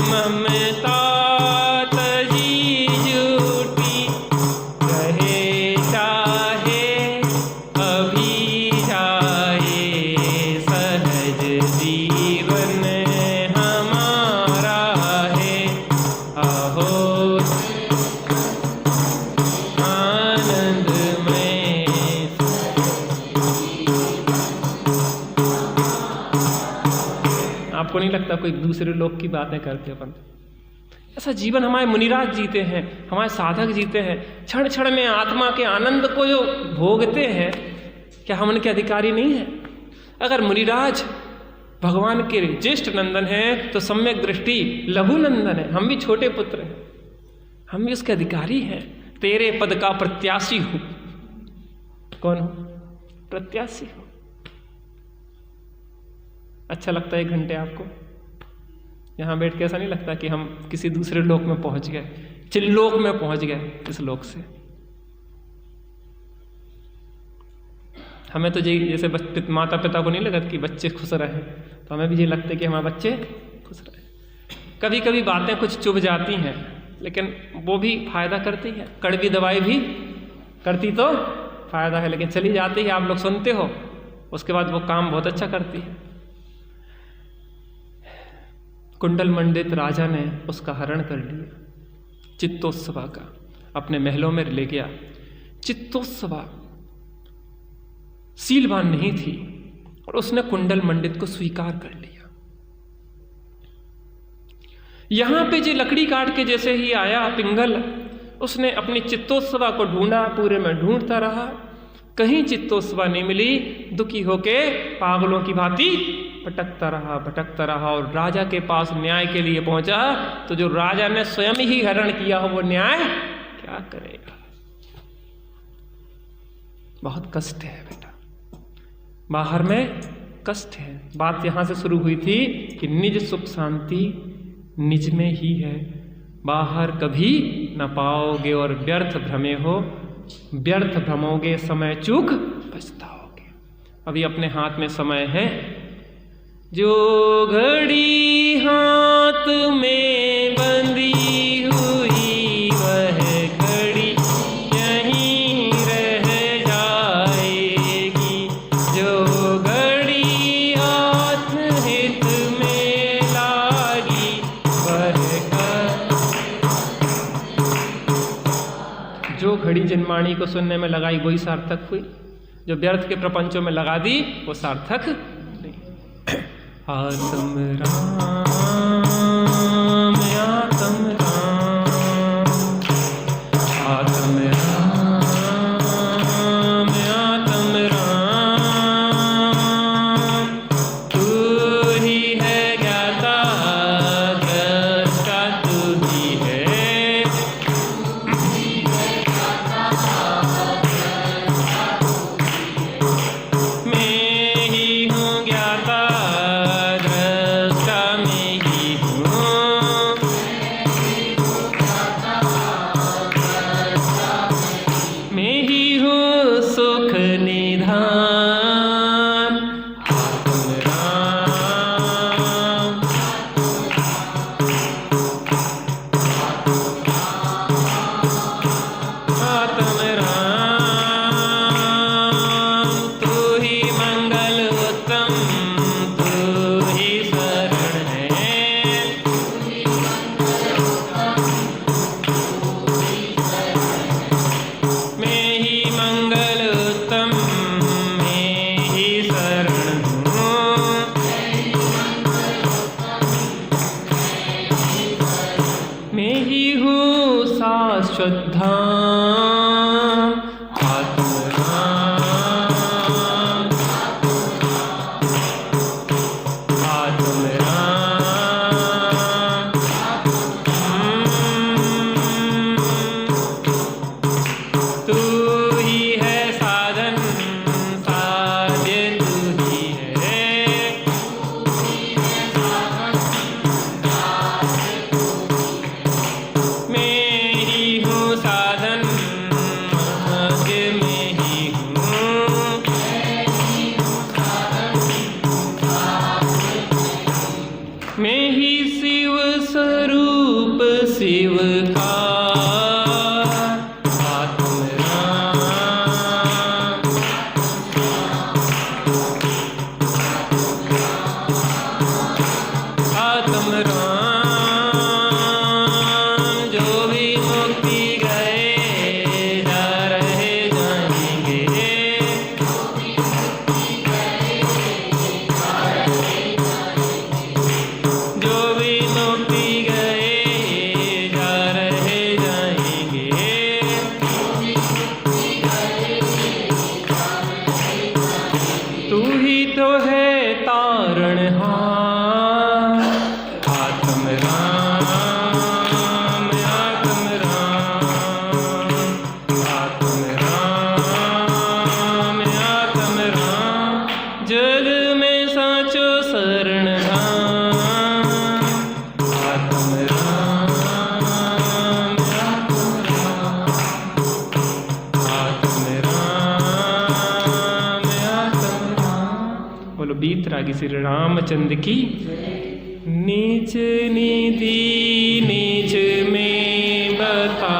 ममता तजी झूठी, रहे चाहे अभी जाए, सहज जीवन हमारा है, आहो आपको नहीं लगता कोई दूसरे लोग की बातें करके अपन? ऐसा जीवन हमारे मुनिराज जीते हैं, हमारे साधक जीते हैं, क्षण क्षण में आत्मा के आनंद को जो भोगते हैं। क्या हम उनके अधिकारी नहीं हैं? अगर मुनिराज भगवान के ज्येष्ठ नंदन हैं तो सम्यक दृष्टि लघु नंदन है, हम भी छोटे पुत्र हैं, हम भी उसके अधिकारी हैं। तेरे पद का प्रत्याशी हूं। कौन हो? प्रत्याशी हो। अच्छा लगता है 1 घंटे आपको यहाँ बैठ के? ऐसा नहीं लगता कि हम किसी दूसरे लोक में पहुंच गए, चिल्लोक में पहुंच गए इस लोक से? हमें तो जैसे माता पिता को नहीं लगता कि बच्चे खुश रहे, तो हमें भी ये लगता है कि हमारे बच्चे खुश रहे। कभी कभी बातें कुछ चुभ जाती हैं, लेकिन वो भी फायदा करती है। कड़वी दवाई भी करती तो फायदा है, लेकिन चली जाती है, आप लोग सुनते हो, उसके बाद वो काम बहुत अच्छा करती है। कुंडल मंडित राजा ने उसका हरण कर लिया, चित्तोत्सवा का अपने महलों में ले गया। चित्तोत्सवा सीलवान नहीं थी और उसने कुंडल मंडित को स्वीकार कर लिया। यहां पे जो लकड़ी काट के जैसे ही आया पिंगल, उसने अपनी चित्तोत्सवा को ढूंढा, पूरे में ढूंढता रहा, कहीं चित्तोत्सवा नहीं मिली। दुखी होके पागलों की भांति भटकता रहा और राजा के पास न्याय के लिए पहुंचा। तो जो राजा ने स्वयं ही हरण किया हो वो न्याय क्या करेगा? बहुत कष्ट है बेटा, बाहर में कष्ट है। बात यहां से शुरू हुई थी कि निज सुख शांति निज में ही है, बाहर कभी न पाओगे और व्यर्थ भ्रमे हो, व्यर्थ भ्रमोगे समय चूक पछताओगे। अभी अपने हाथ में समय है, जो घड़ी हाथ में बंधी हुई वह घड़ी यहीं रह जाएगी, जो घड़ी हाथ हित में लागी वह जो घड़ी जिनवाणी को सुनने में लगाई वही सार्थक हुई, जो व्यर्थ के प्रपंचों में लगा दी वो सार्थक नहीं। आत्म राम आत्म राम आत्म राम आत्म राम, तू ही है ज्ञाता द्रष्टा, तू ही है धाम आत्म राम आत्म राम। तू ही है साधन साध्य, तू ही है मैं ही हूँ साधन शिव स्वरूप शिव का तो है तारणहार आत्म राम आत्म राम आत्म राम आत्म राम जग में साचो शरण धाम आत्म राम आत्म राम बोलो बीतरागी श्री रामचंद्र की। नीच निधि नीच में बता